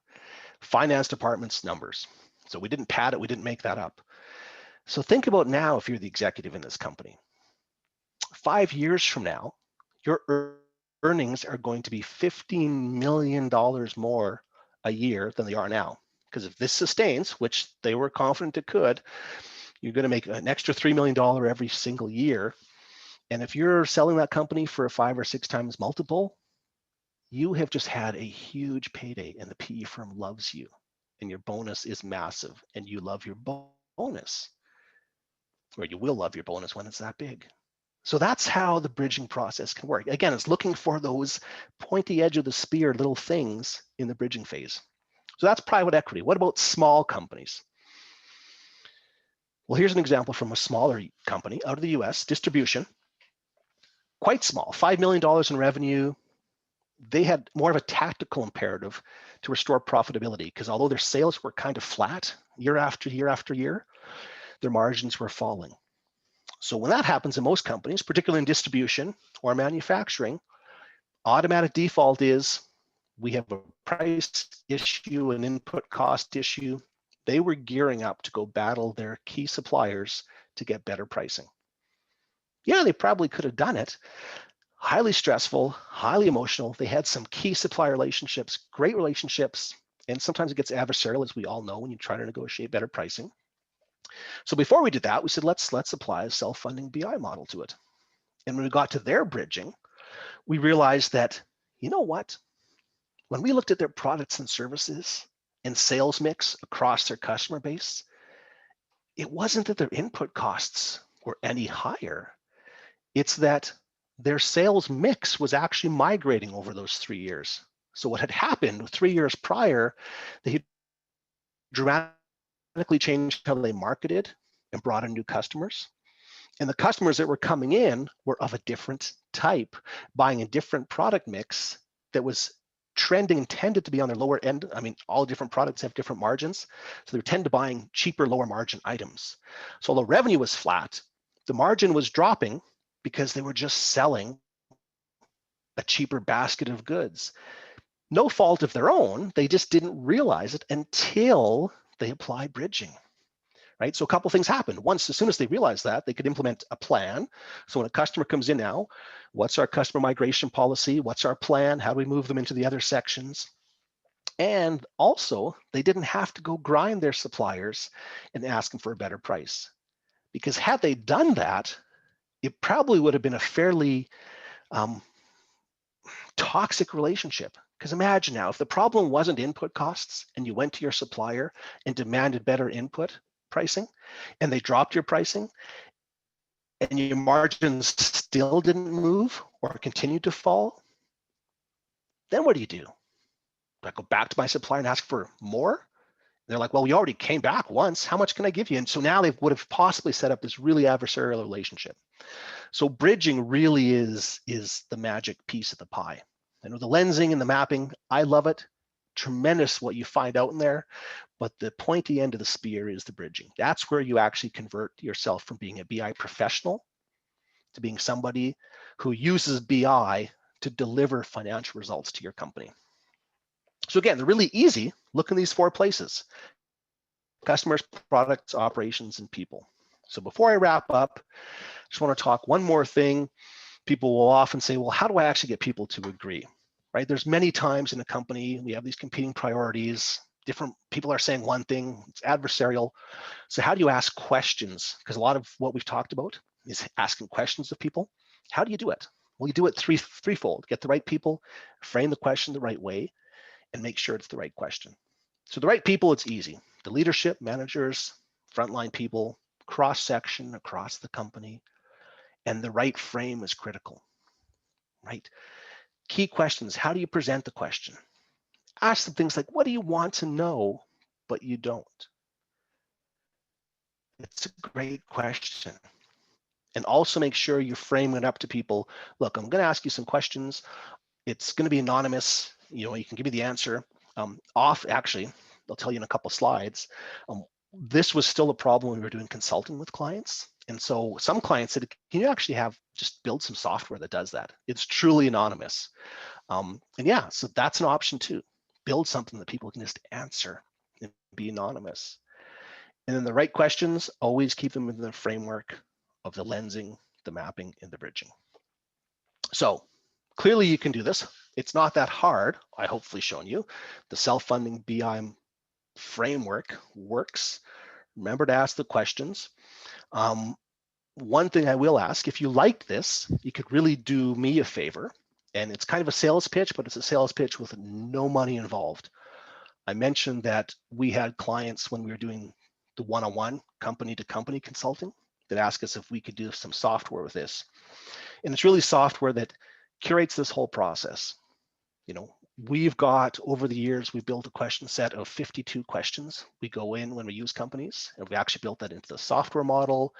Finance department's numbers. So we didn't pad it, we didn't make that up. So think about now if you're the executive in this company. 5 years from now, your earnings are going to be $15 million more a year than they are now. Because if this sustains, which they were confident it could, you're going to make an extra $3 million every single year. And if you're selling that company for a 5 or 6 times multiple, you have just had a huge payday and the PE firm loves you and your bonus is massive and you love your bonus, or you will love your bonus when it's that big. So that's how the bridging process can work. Again, it's looking for those pointy edge of the spear little things in the bridging phase. So that's private equity. What about small companies? Well, here's an example from a smaller company out of the US, distribution. Quite small, $5 million in revenue. They had more of a tactical imperative to restore profitability because although their sales were kind of flat year after year after year, their margins were falling. So when that happens in most companies, particularly in distribution or manufacturing, automatic default is we have a price issue, an input cost issue. They were gearing up to go battle their key suppliers to get better pricing. Yeah, they probably could have done it. Highly stressful, highly emotional. They had some key supplier relationships, great relationships, and sometimes it gets adversarial, as we all know, when you try to negotiate better pricing. So before we did that, we said, let's apply a self-funding BI model to it. And when we got to their bridging, we realized that, you know what? When we looked at their products and services and sales mix across their customer base, it wasn't that their input costs were any higher. It's that their sales mix was actually migrating over those 3 years. So what had happened 3 years prior, they had dramatically changed how they marketed and brought in new customers. And the customers that were coming in were of a different type, buying a different product mix that was trending and tended to be on their lower end. I mean, all different products have different margins. So they tend to buying cheaper, lower margin items. So although revenue was flat, the margin was dropping because they were just selling a cheaper basket of goods. No fault of their own, they just didn't realize it until they applied bridging, right? So a couple things happened. Once, as soon as they realized that, they could implement a plan. So when a customer comes in now, what's our customer migration policy? What's our plan? How do we move them into the other sections? And also, they didn't have to go grind their suppliers and ask them for a better price. Because had they done that, it probably would have been a fairly toxic relationship. Because imagine now, if the problem wasn't input costs and you went to your supplier and demanded better input pricing and they dropped your pricing and your margins still didn't move or continued to fall, then what do? Do I go back to my supplier and ask for more? They're like, well, we already came back once. How much can I give you? And so now they would have possibly set up this really adversarial relationship. So bridging really is the magic piece of the pie. I know the lensing and the mapping, I love it. Tremendous what you find out in there, but the pointy end of the spear is the bridging. That's where you actually convert yourself from being a BI professional to being somebody who uses BI to deliver financial results to your company. So again, they're really easy. Look in these 4 places: customers, products, operations, and people. So before I wrap up, I just want to talk one more thing. People will often say, well, how do I actually get people to agree? Right? There's many times in a company, we have these competing priorities. Different people are saying one thing, it's adversarial. So how do you ask questions? Because a lot of what we've talked about is asking questions of people. How do you do it? Well, you do it threefold. Get the right people, frame the question the right way, and make sure it's the right question. So the right people, it's easy. The leadership, managers, frontline people, cross-section across the company, and the right frame is critical, right? Key questions: how do you present the question? Ask them things like, what do you want to know, but you don't? It's a great question. And also make sure you frame it up to people. Look, I'm going to ask you some questions. It's going to be anonymous. You know, you can give me the answer. Actually, I'll tell you in a couple slides. This was still a problem when we were doing consulting with clients. And so some clients said, can you actually just build some software that does that? It's truly anonymous. And yeah, so that's an option too. Build something that people can just answer and be anonymous. And then the right questions, always keep them in the framework of the lensing, the mapping, and the bridging. So clearly you can do this. It's not that hard. I hopefully shown you. The self-funding BI framework works. Remember to ask the questions. One thing I will ask, if you like this, you could really do me a favor. And it's kind of a sales pitch, but it's a sales pitch with no money involved. I mentioned that we had clients when we were doing the one-on-one company-to-company consulting that asked us if we could do some software with this. And it's really software that curates this whole process. You know, we've got, over the years, we've built a question set of 52 questions. We go in when we use companies, and we actually built that into the software model,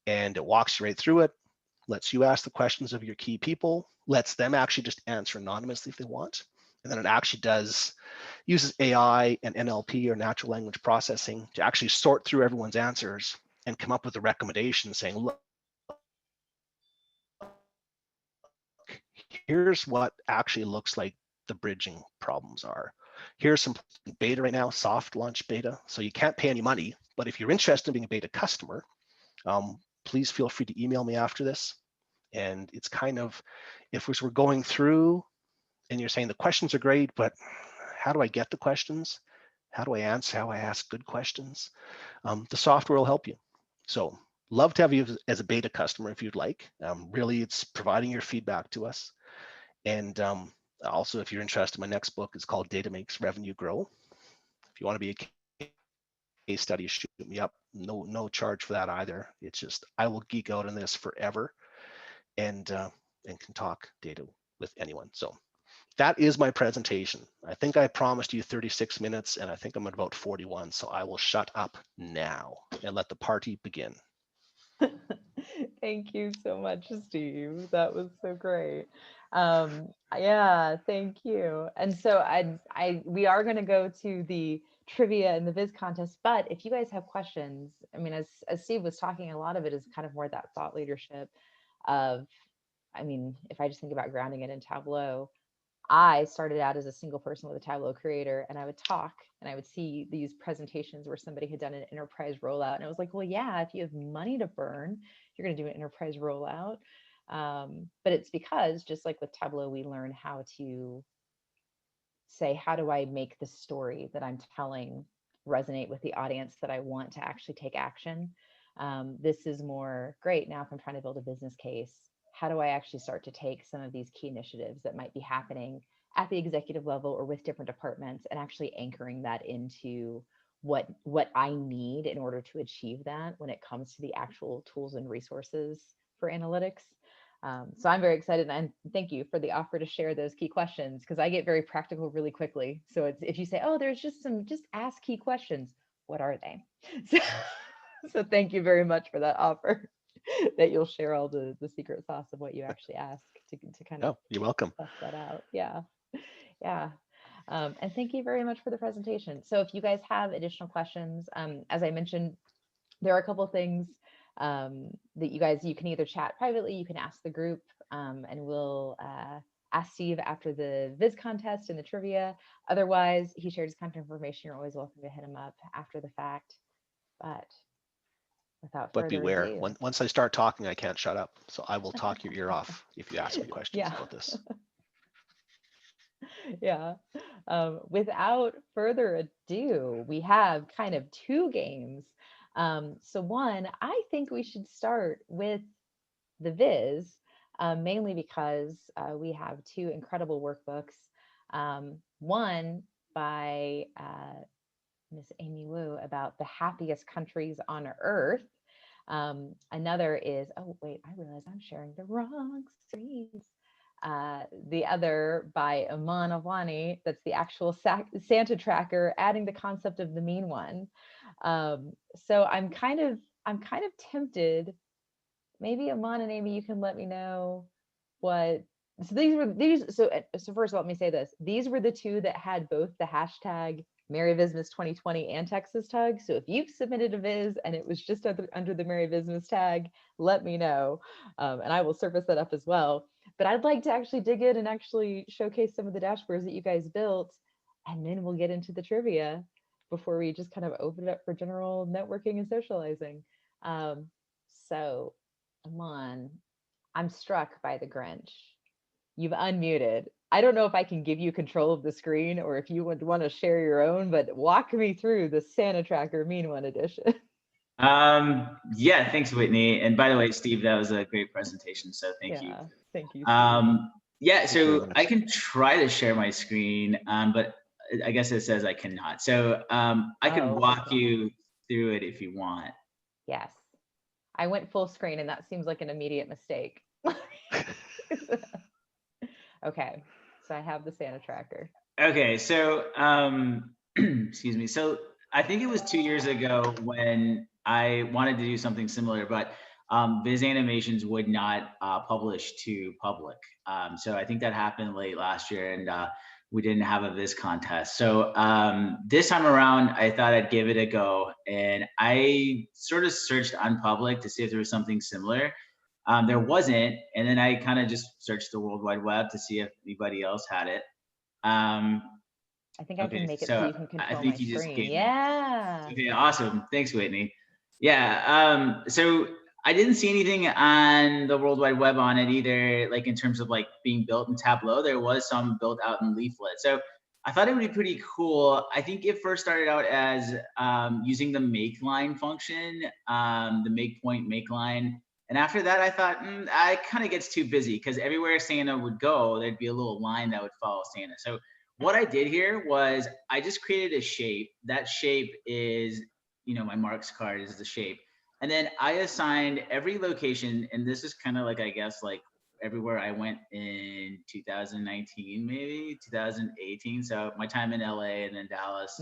and it walks you right through it, lets you ask the questions of your key people, lets them actually just answer anonymously if they want. And then it actually uses AI and NLP, or natural language processing, to actually sort through everyone's answers and come up with a recommendation saying, look, here's what actually looks like the bridging problems are. Here's some beta right now, soft launch beta. So you can't pay any money, but if you're interested in being a beta customer, please feel free to email me after this. And it's kind of, if we're going through and you're saying the questions are great, but how do I get the questions? How do I answer? How I ask good questions? The software will help you. So love to have you as a beta customer if you'd like. Really, it's providing your feedback to us. And also, if you're interested, my next book is called Data Makes Revenue Grow. If you want to be a case study, shoot me up. No charge for that either. It's just, I will geek out on this forever and can talk data with anyone. So that is my presentation. I think I promised you 36 minutes, and I think I'm at about 41. So I will shut up now and let the party begin. Thank you so much, Steve. That was so great. Yeah, thank you. And so we are going to go to the trivia and the Viz contest, but if you guys have questions, I mean, as Steve was talking, a lot of it is kind of more that thought leadership of, I mean, if I just think about grounding it in Tableau, I started out as a single person with a Tableau creator, and I would talk and I would see these presentations where somebody had done an enterprise rollout. And I was like, well, yeah, if you have money to burn, you're going to do an enterprise rollout. But it's because, just like with Tableau, we learn how to say, how do I make the story that I'm telling resonate with the audience that I want to actually take action? This is more great. Now, if I'm trying to build a business case, how do I actually start to take some of these key initiatives that might be happening at the executive level or with different departments, and actually anchoring that into what I need in order to achieve that when it comes to the actual tools and resources for analytics. So I'm very excited, and thank you for the offer to share those key questions, because I get very practical really quickly. So it's, if you say, oh, there's just ask key questions, what are they? So thank you very much for that offer. That you'll share all the secret sauce of what you actually ask to kind of. Oh, you're welcome. Suss that out. Yeah. And thank you very much for the presentation. So if you guys have additional questions, as I mentioned, there are a couple of things that you can either chat privately, you can ask the group, and we'll ask Steve after the Viz contest and the trivia. Otherwise, he shared his contact information. You're always welcome to hit him up after the fact. But without But further beware, ado, once I start talking, I can't shut up. So I will talk your ear off if you ask me questions yeah. about this. Yeah. Without further ado, we have kind of two games. So one, I think we should start with the Viz, mainly because we have two incredible workbooks. One by Miss Amy Wu about the happiest countries on earth. Another is, oh wait, I realize I'm sharing the wrong screens. The other by Aman Awani, that's the actual Santa tracker, adding the concept of the mean one. So I'm kind of tempted. Maybe Aman and Amy, you can let me know what. So first of all, let me say this. These were the two that had both the hashtag MerryVizmas 2020 and Texas tag. So if you've submitted a Viz and it was just under the MerryVizmas tag, let me know, and I will surface that up as well. But I'd like to actually dig in and actually showcase some of the dashboards that you guys built, and then we'll get into the trivia before we just kind of open it up for general networking and socializing. So, Aman, I'm struck by the Grinch. You've unmuted. I don't know if I can give you control of the screen or if you would want to share your own, but walk me through the Santa Tracker Mean One edition. Yeah, thanks, Whitney. And by the way, Steve, that was a great presentation. So thank you. Thank you. Yeah, so I can try to share my screen, but I guess it says I cannot. So I can walk you through it if you want. Yes. I went full screen and that seems like an immediate mistake. Okay, so I have the Santa tracker. Okay, so excuse me. So I think it was 2 years ago when I wanted to do something similar, but Viz Animations would not publish to public. So I think that happened late last year, and we didn't have a Viz contest. So this time around, I thought I'd give it a go, and I sort of searched Unpublic to see if there was something similar. There wasn't, and then I kind of just searched the World Wide Web to see if anybody else had it. I think I can make it so you can control my screen. Yeah. Okay, awesome. Thanks, Whitney. Yeah. So I didn't see anything on the World Wide Web on it either, like in terms of like being built in Tableau. There was some built out in Leaflet. So I thought it would be pretty cool. I think it first started out as using the make line function, the make point, make line. And after that, I thought, I kind of gets too busy because everywhere Santa would go, there'd be a little line that would follow Santa. So what I did here was I just created a shape. That shape is, my marks card is the shape. And then I assigned every location, and this is kind of like, I guess, like everywhere I went in 2019, maybe 2018. So my time in LA and then Dallas,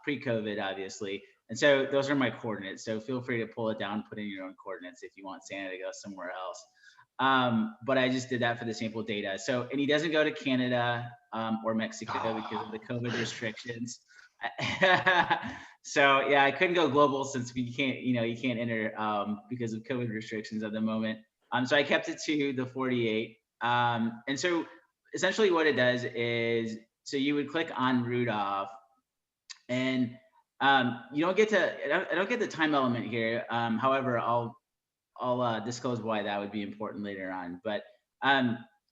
pre-COVID, obviously. And so those are my coordinates. So feel free to pull it down, put in your own coordinates if you want Santa to go somewhere else. But I just did that for the sample data. So, and he doesn't go to Canada or Mexico because of the COVID restrictions. So yeah, I couldn't go global since we can't, you can't enter because of COVID restrictions at the moment. So I kept it to the 48. And so essentially what it does is, so you would click on Rudolph, and you don't get to, I don't get the time element here. However, I'll disclose why that would be important later on. But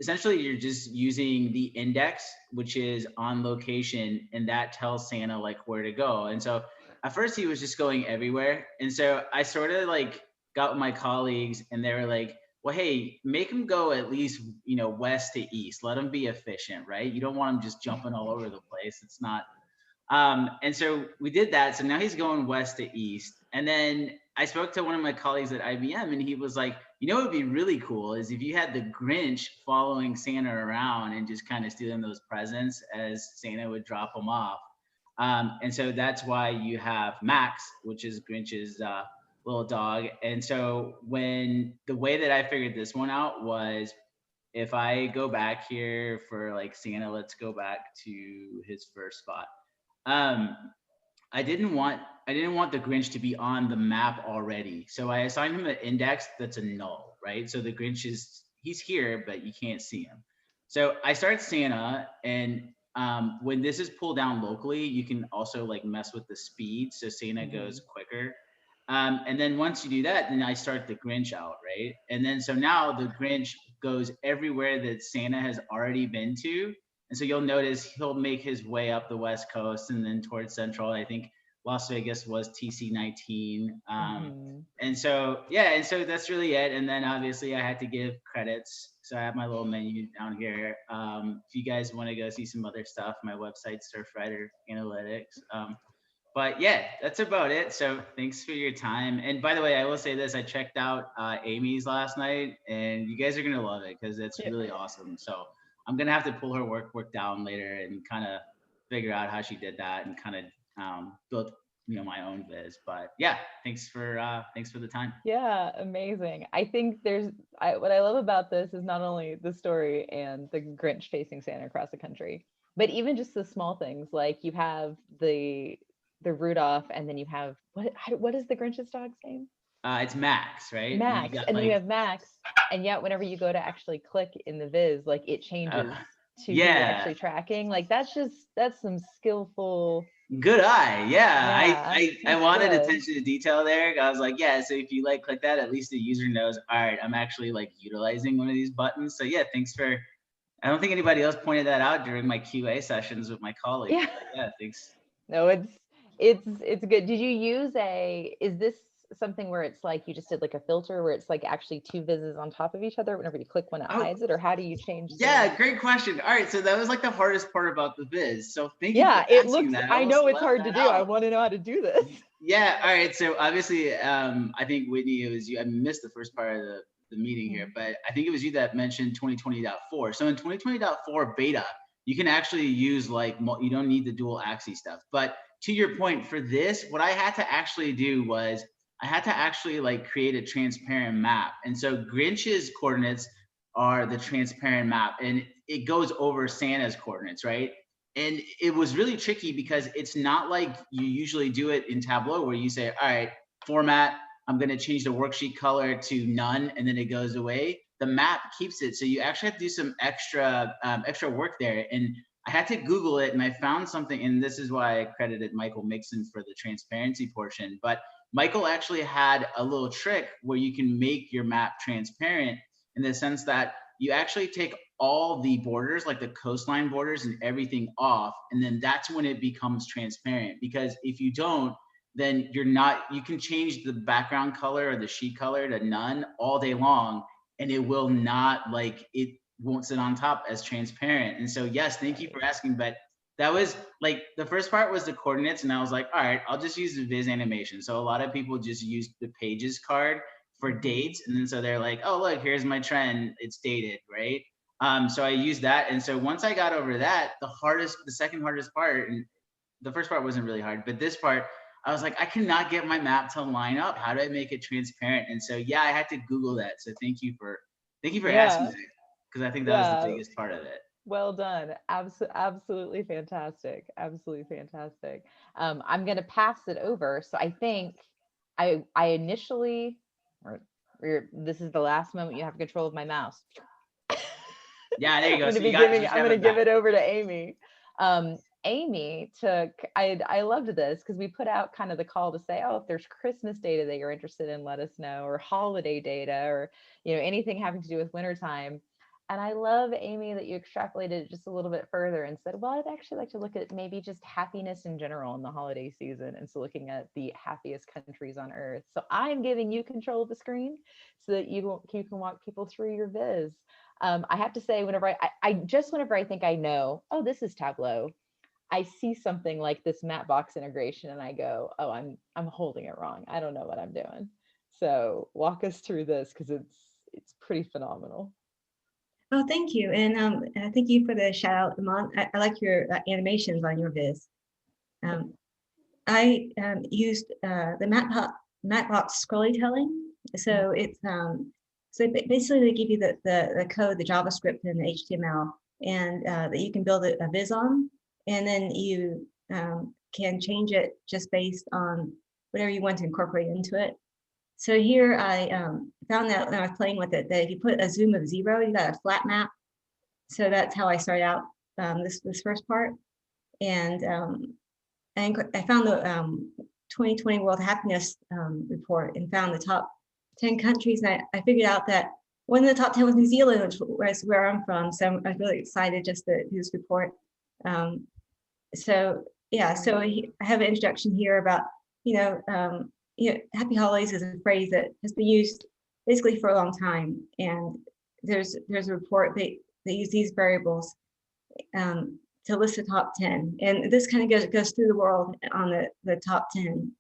essentially, you're just using the index, which is on location, and that tells Santa like where to go. And so at first he was just going everywhere. And so I sort of like got with my colleagues, and they were like, well, hey, make him go at least, west to east. Let him be efficient, right? You don't want him just jumping all over the place. It's not. And so we did that. So now he's going west to east. And then I spoke to one of my colleagues at IBM, and he was like, what would be really cool is if you had the Grinch following Santa around and just kind of stealing those presents as Santa would drop them off. And so that's why you have Max, which is Grinch's little dog. And so the way that I figured this one out was, if I go back here for like Santa, let's go back to his first spot. I didn't want the Grinch to be on the map already. So I assigned him an index that's a null, right? So the Grinch he's here, but you can't see him. So I start Santa, and when this is pulled down locally, you can also like mess with the speed, so Santa goes quicker. And then once you do that, then I start the Grinch out, right? And then so now the Grinch goes everywhere that Santa has already been to. And so you'll notice he'll make his way up the West Coast and then towards Central. I think Las Vegas was TC19. And so, yeah, and so that's really it. And then obviously I had to give credits. So I have my little menu down here. If you guys want to go see some other stuff, my website, Surfrider Analytics. But yeah, that's about it. So thanks for your time. And by the way, I will say this, I checked out Amy's last night, and you guys are going to love it because it's really awesome. So I'm going to have to pull her work down later and kind of figure out how she did that and kind of build my own viz. But yeah, thanks for the time. Yeah, amazing. I think what I love about this is not only the story and the Grinch chasing Santa across the country, but even just the small things, like you have the Rudolph, and then you have what is the Grinch's dog's name? It's Max, right? Max, and then you have Max, and yet whenever you go to actually click in the viz, like it changes to who you're actually tracking. Like that's some skillful. Good eye. Yeah. I wanted attention to detail there. I was like, yeah, so if you like click that, at least the user knows, all right, I'm actually like utilizing one of these buttons. So yeah, thanks for, I don't think anybody else pointed that out during my QA sessions with my colleagues. Yeah. Yeah, thanks. No, it's good. Did you use is this something where it's like you just did like a filter where it's like actually two vizzes on top of each other? Whenever you click one, it hides it, or how do you change? Yeah, great question. All right, so that was like the hardest part about the viz. So thank you. Yeah, it looks. I know it's hard to do. I want to know how to do this. Yeah. All right. So obviously, I think Whitney, it was you. I missed the first part of the meeting here, but I think it was you that mentioned 2020.4. So in 2020.4 beta, you can actually use you don't need the dual axis stuff. But to your point, for this, what I had to actually do was I had to actually create a transparent map. And so Grinch's coordinates are the transparent map, and it goes over Santa's coordinates, right? And it was really tricky because it's not like you usually do it in Tableau where you say, all right, format, I'm going to change the worksheet color to none, and then it goes away. The map keeps it. So you actually have to do some extra work there. And I had to Google it, and I found something, and this is why I credited Michael Mixon for the transparency portion. But Michael actually had a little trick where you can make your map transparent in the sense that you actually take all the borders, like the coastline borders and everything off, and then that's when it becomes transparent. Because if you don't, then you can change the background color or the sheet color to none all day long, and it will not, it won't sit on top as transparent. And so, yes, thank you for asking, but that was the first part was the coordinates, and I was like, all right, I'll just use the viz animation. So a lot of people just use the pages card for dates, and then so they're like, oh look, here's my trend, it's dated, right? So I used that, and so once I got over that, the second hardest part, and the first part wasn't really hard, but this part, I was like, I cannot get my map to line up. How do I make it transparent? And so yeah, I had to Google that. So thank you for asking that, because I think that was the biggest part of it. Well done. Absolutely fantastic. Absolutely fantastic. I'm going to pass it over. So I think I initially, this is the last moment you have control of my mouse. Yeah, there you go. I'm going to give it over to Amy. Amy took, I loved this because we put out kind of the call to say, oh, if there's Christmas data that you're interested in, let us know, or holiday data, or anything having to do with wintertime. And I love, Amy, that you extrapolated it just a little bit further and said, well, I'd actually like to look at maybe just happiness in general in the holiday season. And so looking at the happiest countries on earth. So I'm giving you control of the screen so that you can walk people through your viz. I have to say, whenever I think I know, oh, this is Tableau, I see something like this Mapbox integration and I go, oh, I'm holding it wrong. I don't know what I'm doing. So walk us through this because it's pretty phenomenal. Oh, thank you. And thank you for the shout out, Iman. I like your animations on your viz. I used the Mapbox storytelling. So it's basically they give you the code, the JavaScript and the HTML, and that you can build a viz on, and then you can change it just based on whatever you want to incorporate into it. So here I found that when I was playing with it, that if you put a zoom of 0, you got a flat map. so that's how I started out this first part. And I found the 2020 World Happiness Report and found the top 10 countries. And I figured out that one of the top 10 was New Zealand, which was where I'm from. So I was really excited just to do this report. So yeah, so I have an introduction here about, happy holidays is a phrase that has been used basically for a long time. And there's a report they use these variables to list the top 10. And this kind of goes through the world on the top 10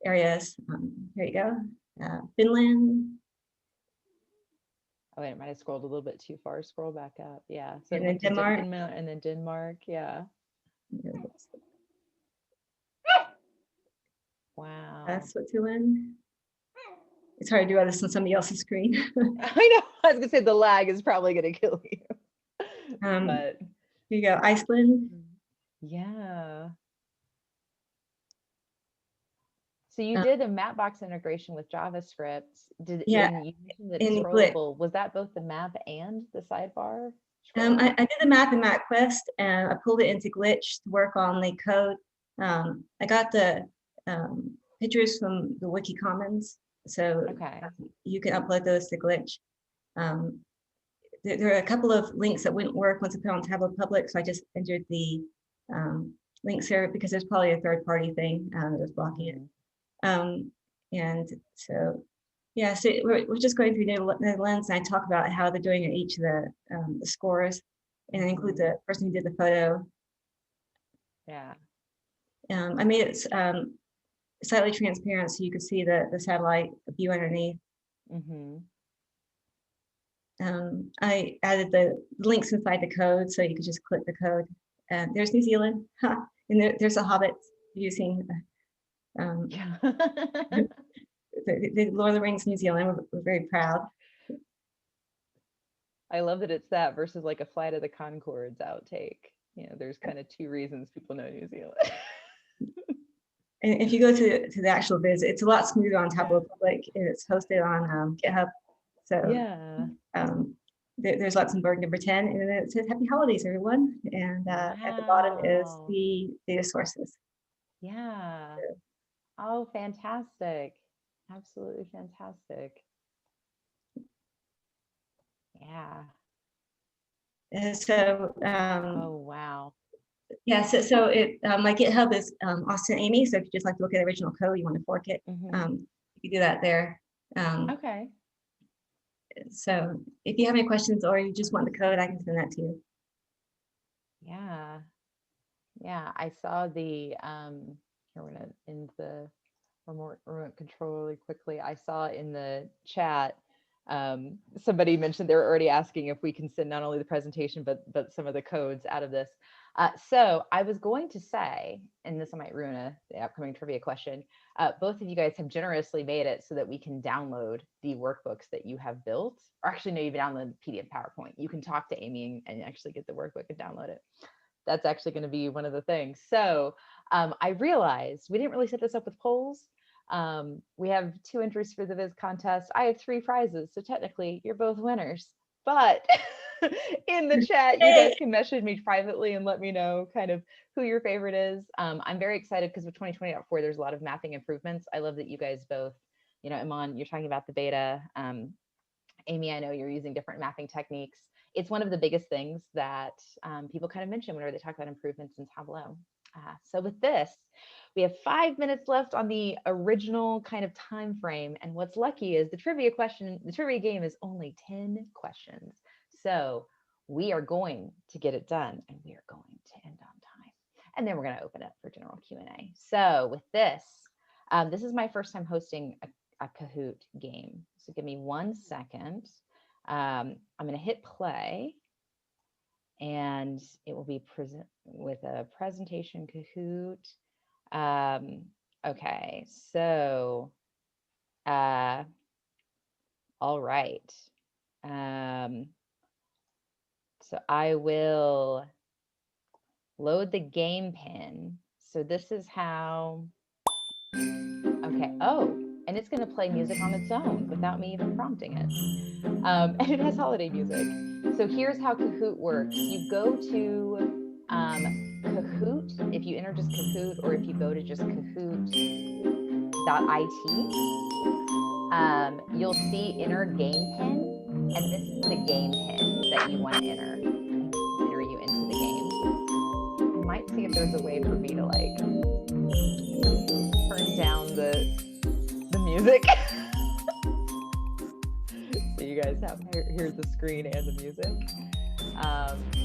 areas. Here you go. Finland. Oh, wait, I might have scrolled a little bit too far. Scroll back up. Yeah. So And then Denmark. And then Denmark. Yeah. Wow. Switzerland. It's hard to do all this on somebody else's screen. I know. I was gonna say the lag is probably gonna kill you. But here you go, Iceland. Yeah. So you did a Mapbox integration with JavaScript. And you mentioned that it's scrollable. Was that both the map and the sidebar? I did the map in MapQuest, and I pulled it into Glitch to work on the code. I got the pictures from the Wiki Commons, so you can upload those to Glitch. There are a couple of links that wouldn't work once I put on Tableau Public, so I just entered the links here because there's probably a third-party thing that was blocking it. And so, yeah, so we're just going through Netherlands, and I talk about how they're doing at each of the scores, and I include the person who did the photo. Yeah. I made it slightly transparent so you could see the satellite view underneath. I added the links inside the code so you could just click the code. There's New Zealand, and there's a Hobbit using the Lord of the Rings New Zealand. We're very proud. I love that it's that versus like a Flight of the Conchords outtake. There's kind of two reasons people know New Zealand. And if you go to the actual viz, it's a lot smoother on Tableau Public, and it's hosted on GitHub. So yeah, there's Luxembourg number 10, and then it says Happy Holidays, everyone. And at the bottom is the data sources. Yeah. Oh, fantastic. Absolutely fantastic. Yeah. And so, oh, wow. Yeah, so it my GitHub is Austin Amy. So if you just like to look at the original code, you want to fork it, you can do that there. Okay. So if you have any questions or you just want the code, I can send that to you. Yeah. Yeah, I saw the here we're gonna end the remote control really quickly. I saw in the chat somebody mentioned they were already asking if we can send not only the presentation but some of the codes out of this. So I was going to say, and this might ruin the upcoming trivia question, both of you guys have generously made it so that we can download the workbooks that you have built, or actually no, you download the PDF PowerPoint. You can talk to Amy and actually get the workbook and download it. That's actually going to be one of the things. So I realized we didn't really set this up with polls. We have 2 entries for the Viz contest. I have 3 prizes, so technically you're both winners. But in the chat, you guys can message me privately and let me know kind of who your favorite is. I'm very excited because with 2020.4, there's a lot of mapping improvements. I love that you guys both, Iman, you're talking about the beta. Amy, I know you're using different mapping techniques. It's one of the biggest things that people kind of mention whenever they talk about improvements in Tableau. So with this, we have 5 minutes left on the original kind of time frame. And what's lucky is the trivia game is only 10 questions. So we are going to get it done and we are going to end on time. And then we're going to open it for general Q&A. So with this, this is my first time hosting a Kahoot game. So give me 1 second. I'm going to hit play. And it will be present with a presentation Kahoot. Okay, so, all right. So I will load the game pin. So this is how, okay, oh, and it's gonna play music on its own without me even prompting it. And it has holiday music. So here's how Kahoot works. You go to Kahoot, if you enter just Kahoot, or if you go to just kahoot.it, you'll see enter game pin, and this is the game pin that you want to enter you into the game. I might see if there's a way for me to like turn down the music. So you guys have, here's the screen and the music.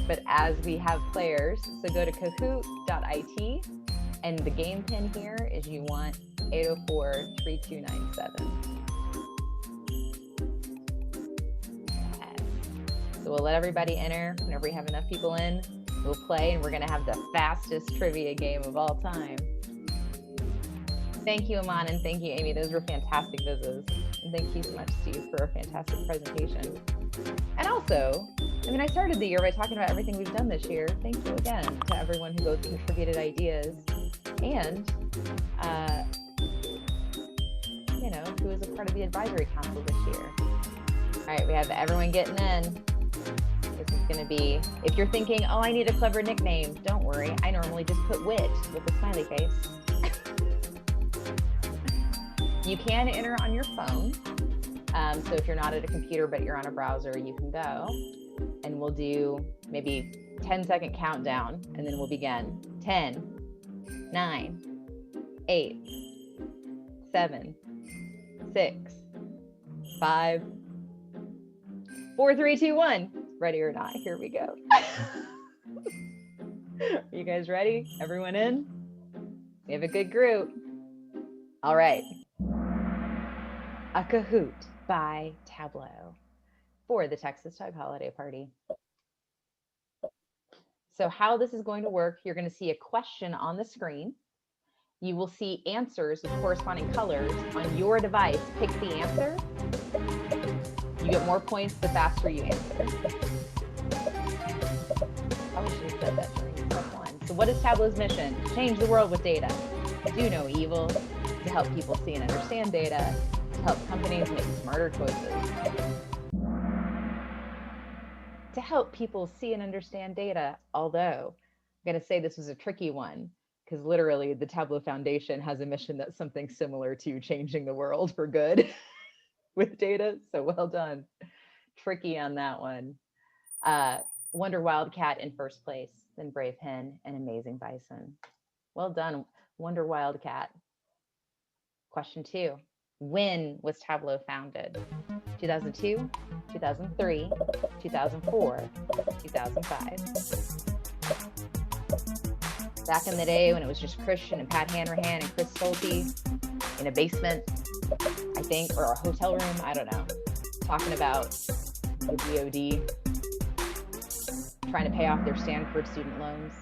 But as we have players, so go to kahoot.it, and the game pin here is you want 804-3297. So we'll let everybody enter. Whenever we have enough people in, we'll play, and we're gonna have the fastest trivia game of all time. Thank you, Aman, and thank you, Amy. Those were fantastic vizzes. And thank you so much, Steve, for a fantastic presentation. And also, I mean, I started the year by talking about everything we've done this year. Thank you again to everyone who both contributed ideas and, you know, who was a part of the advisory council this year. All right, we have everyone getting in. This is gonna be, if you're thinking, oh, I need a clever nickname, don't worry. I normally just put wit with a smiley face. You can enter on your phone. So if you're not at a computer, but you're on a browser, you can go, and we'll do maybe 10-second countdown, and then we'll begin. 10, 9, 8, 7, 6, 5, 4, 3, 2, 1. Ready or not, here we go. Are you guys ready? Everyone in? We have a good group. All right. A Kahoot by Tableau for the Texas Tug Holiday Party. So how this is going to work, you're going to see a question on the screen. You will see answers with corresponding colors on your device. Pick the answer. You get more points the faster you answer. Probably should have said that during step 1. So what is Tableau's mission? Change the world with data. Do no evil. To help people see and understand data. To help companies make smarter choices. To help people see and understand data, although I'm going to say this was a tricky one, because literally the Tableau Foundation has a mission that's something similar to changing the world for good with data. So well done. Tricky on that one. Wonder Wildcat in first place, then Brave Hen and Amazing Bison. Well done, Wonder Wildcat. Question 2. When was Tableau founded? 2002, 2003, 2004, 2005. Back in the day when it was just Christian and Pat Hanrahan and Chris Stolte in a basement, I think, or a hotel room, I don't know, talking about the DOD trying to pay off their Stanford student loans.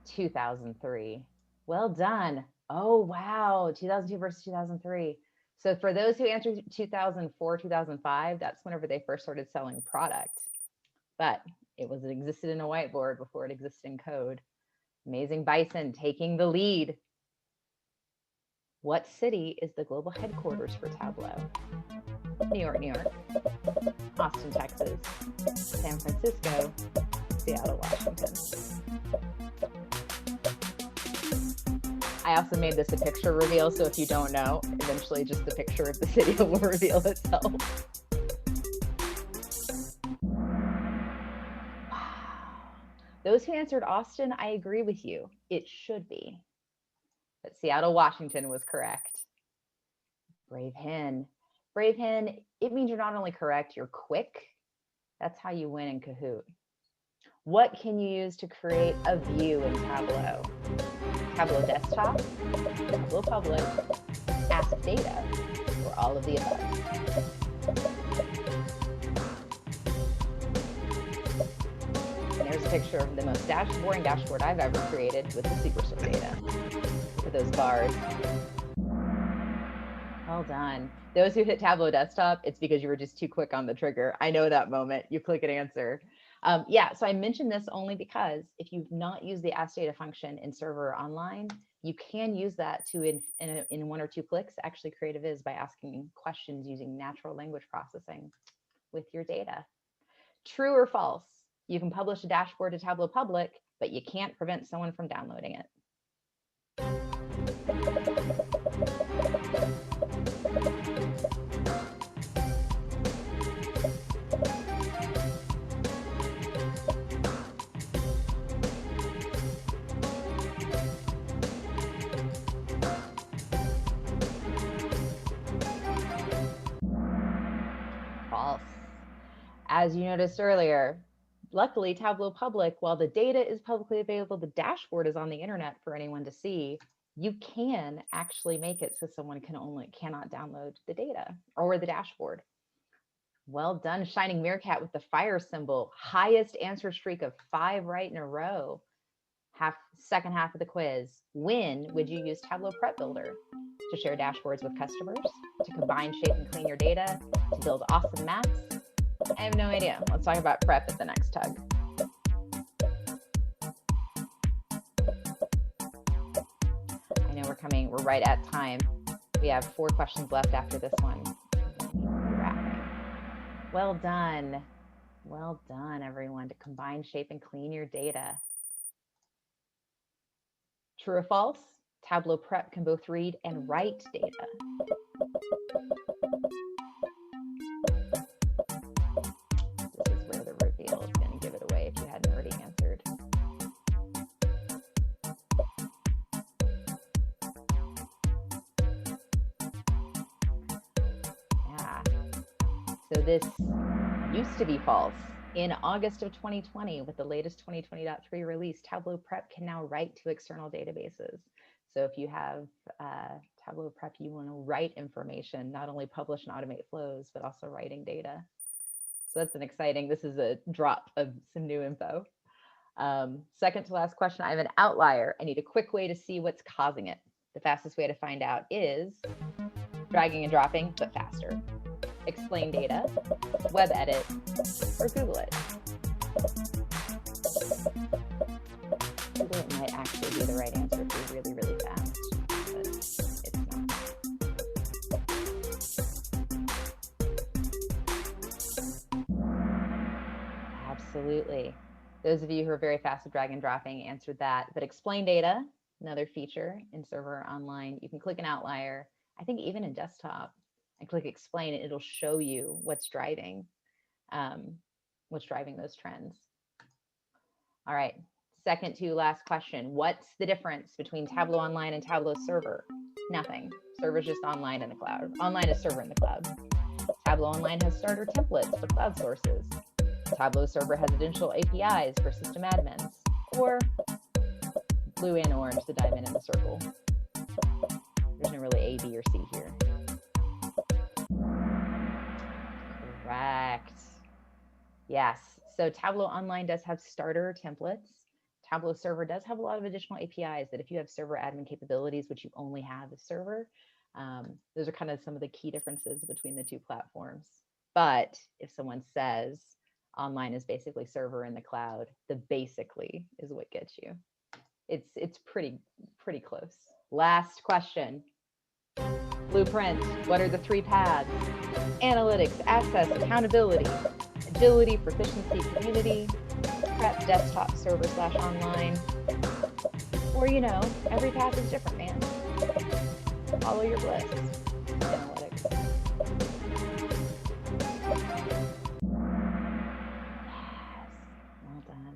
2003. Well done. Oh, wow. 2002 versus 2003. So for those who answered 2004, 2005, that's whenever they first started selling product. But it existed in a whiteboard before it existed in code. Amazing Bison taking the lead. What city is the global headquarters for Tableau? New York, New York. Austin, Texas. San Francisco. Seattle, Washington. I also made this a picture reveal, so if you don't know, eventually just the picture of the city will reveal itself. Wow. Those who answered Austin, I agree with you. It should be. But Seattle, Washington was correct. Brave Hen. Brave Hen, it means you're not only correct, you're quick. That's how you win in Kahoot. What can you use to create a view in Tableau? Tableau Desktop, Tableau Public, Ask Data, or all of the above. And there's a picture of the most boring dashboard I've ever created with the Superstore data for those bars. Well done. Those who hit Tableau Desktop, it's because you were just too quick on the trigger. I know that moment. You click an answer. Yeah, so I mentioned this only because if you've not used the Ask Data function in Server or Online, you can use that to, in 1 or 2 clicks, actually create a viz by asking questions using natural language processing with your data. True or false? You can publish a dashboard to Tableau Public, but you can't prevent someone from downloading it. False. As you noticed earlier, luckily Tableau Public, while the data is publicly available, the dashboard is on the internet for anyone to see. You can actually make it so someone cannot download the data or the dashboard. Well done, Shining Meerkat with the fire symbol. Highest answer streak of 5 right in a row. Second half of the quiz. When would you use Tableau Prep Builder? To share dashboards with customers, to combine, shape, and clean your data, to build awesome maps? I have no idea. Let's talk about prep at the next tug. I know we're right at time. We have 4 questions left after this one. We're wrapping. Well done. Well done, everyone, to combine, shape, and clean your data. True or false? Tableau Prep can both read and write data. This is where the reveal is going to give it away if you hadn't already answered. Yeah. So this used to be false. In August of 2020, with the latest 2020.3 release, Tableau Prep can now write to external databases. So if you have Tableau Prep, you want to write information, not only publish and automate flows, but also writing data. So that's this is a drop of some new info. Second to last question, I have an outlier. I need a quick way to see what's causing it. The fastest way to find out is dragging and dropping, but faster. Explain data, web edit, or Google it. Google it might actually be the right answer if you're really, really fast, but it's not. Absolutely. Those of you who are very fast with drag and dropping answered that, but explain data, another feature in Server Online. You can click an outlier, I think even in desktop, and click explain, and it'll show you what's driving those trends. All right, second to last question. What's the difference between Tableau Online and Tableau Server? Nothing. Server is just online in the cloud. Online is server in the cloud. Tableau Online has starter templates for cloud sources. Tableau Server has additional APIs for system admins, or blue and orange, the diamond and the circle. There's no really A, B, or C here. Correct. Yes. So Tableau Online does have starter templates. Tableau Server does have a lot of additional APIs that if you have server admin capabilities, which you only have as server, those are kind of some of the key differences between the two platforms. But if someone says online is basically server in the cloud, the basically is what gets you. It's pretty close. Last question. Blueprint. What are the 3 paths? Analytics, access, accountability, agility, proficiency, community, prep, desktop, server / online. Or, every path is different, man. Follow your bliss. Analytics. Yes. Well done.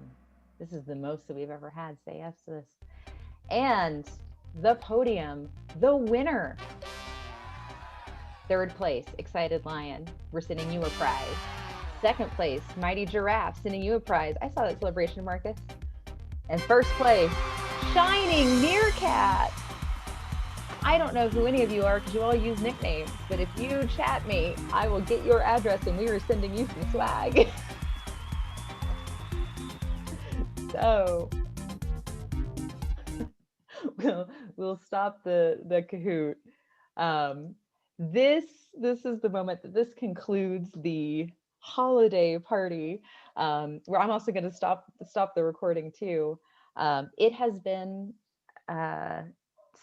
This is the most that we've ever had. Say yes to this. And the podium, the winner. Third place, Excited Lion. We're sending you a prize. Second place, Mighty Giraffe, sending you a prize. I saw that celebration, Marcus. And first place, Shining Meerkat. I don't know who any of you are because you all use nicknames, but if you chat me, I will get your address and we are sending you some swag. So we'll stop the Kahoot. This is the moment that this concludes the holiday party, where I'm also going to stop the recording too. It has been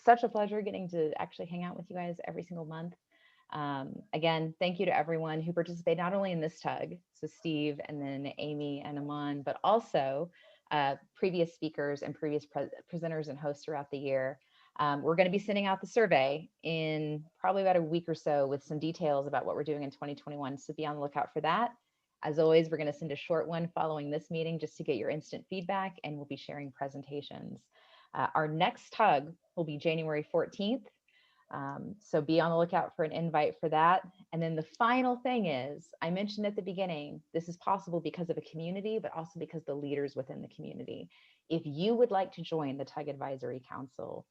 such a pleasure getting to actually hang out with you guys every single month. Again, thank you to everyone who participated, not only in this tug, so Steve and then Amy and Aman, but also previous speakers and previous presenters and hosts throughout the year. We're going to be sending out the survey in probably about a week or so with some details about what we're doing in 2021. So be on the lookout for that. As always, we're going to send a short one following this meeting just to get your instant feedback, and we'll be sharing presentations. Our next tug will be January 14th. So be on the lookout for an invite for that. And then the final thing is, I mentioned at the beginning, this is possible because of a community, but also because the leaders within the community. If you would like to join the Tug Advisory Council,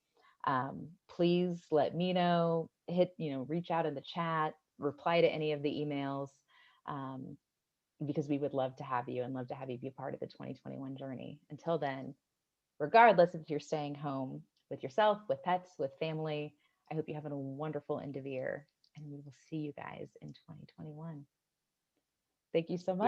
please let me know, reach out in the chat, reply to any of the emails, because we would love to have you and love to have you be a part of the 2021 journey. Until then, regardless if you're staying home with yourself, with pets, with family, I hope you have a wonderful end of year, and we will see you guys in 2021. Thank you so much.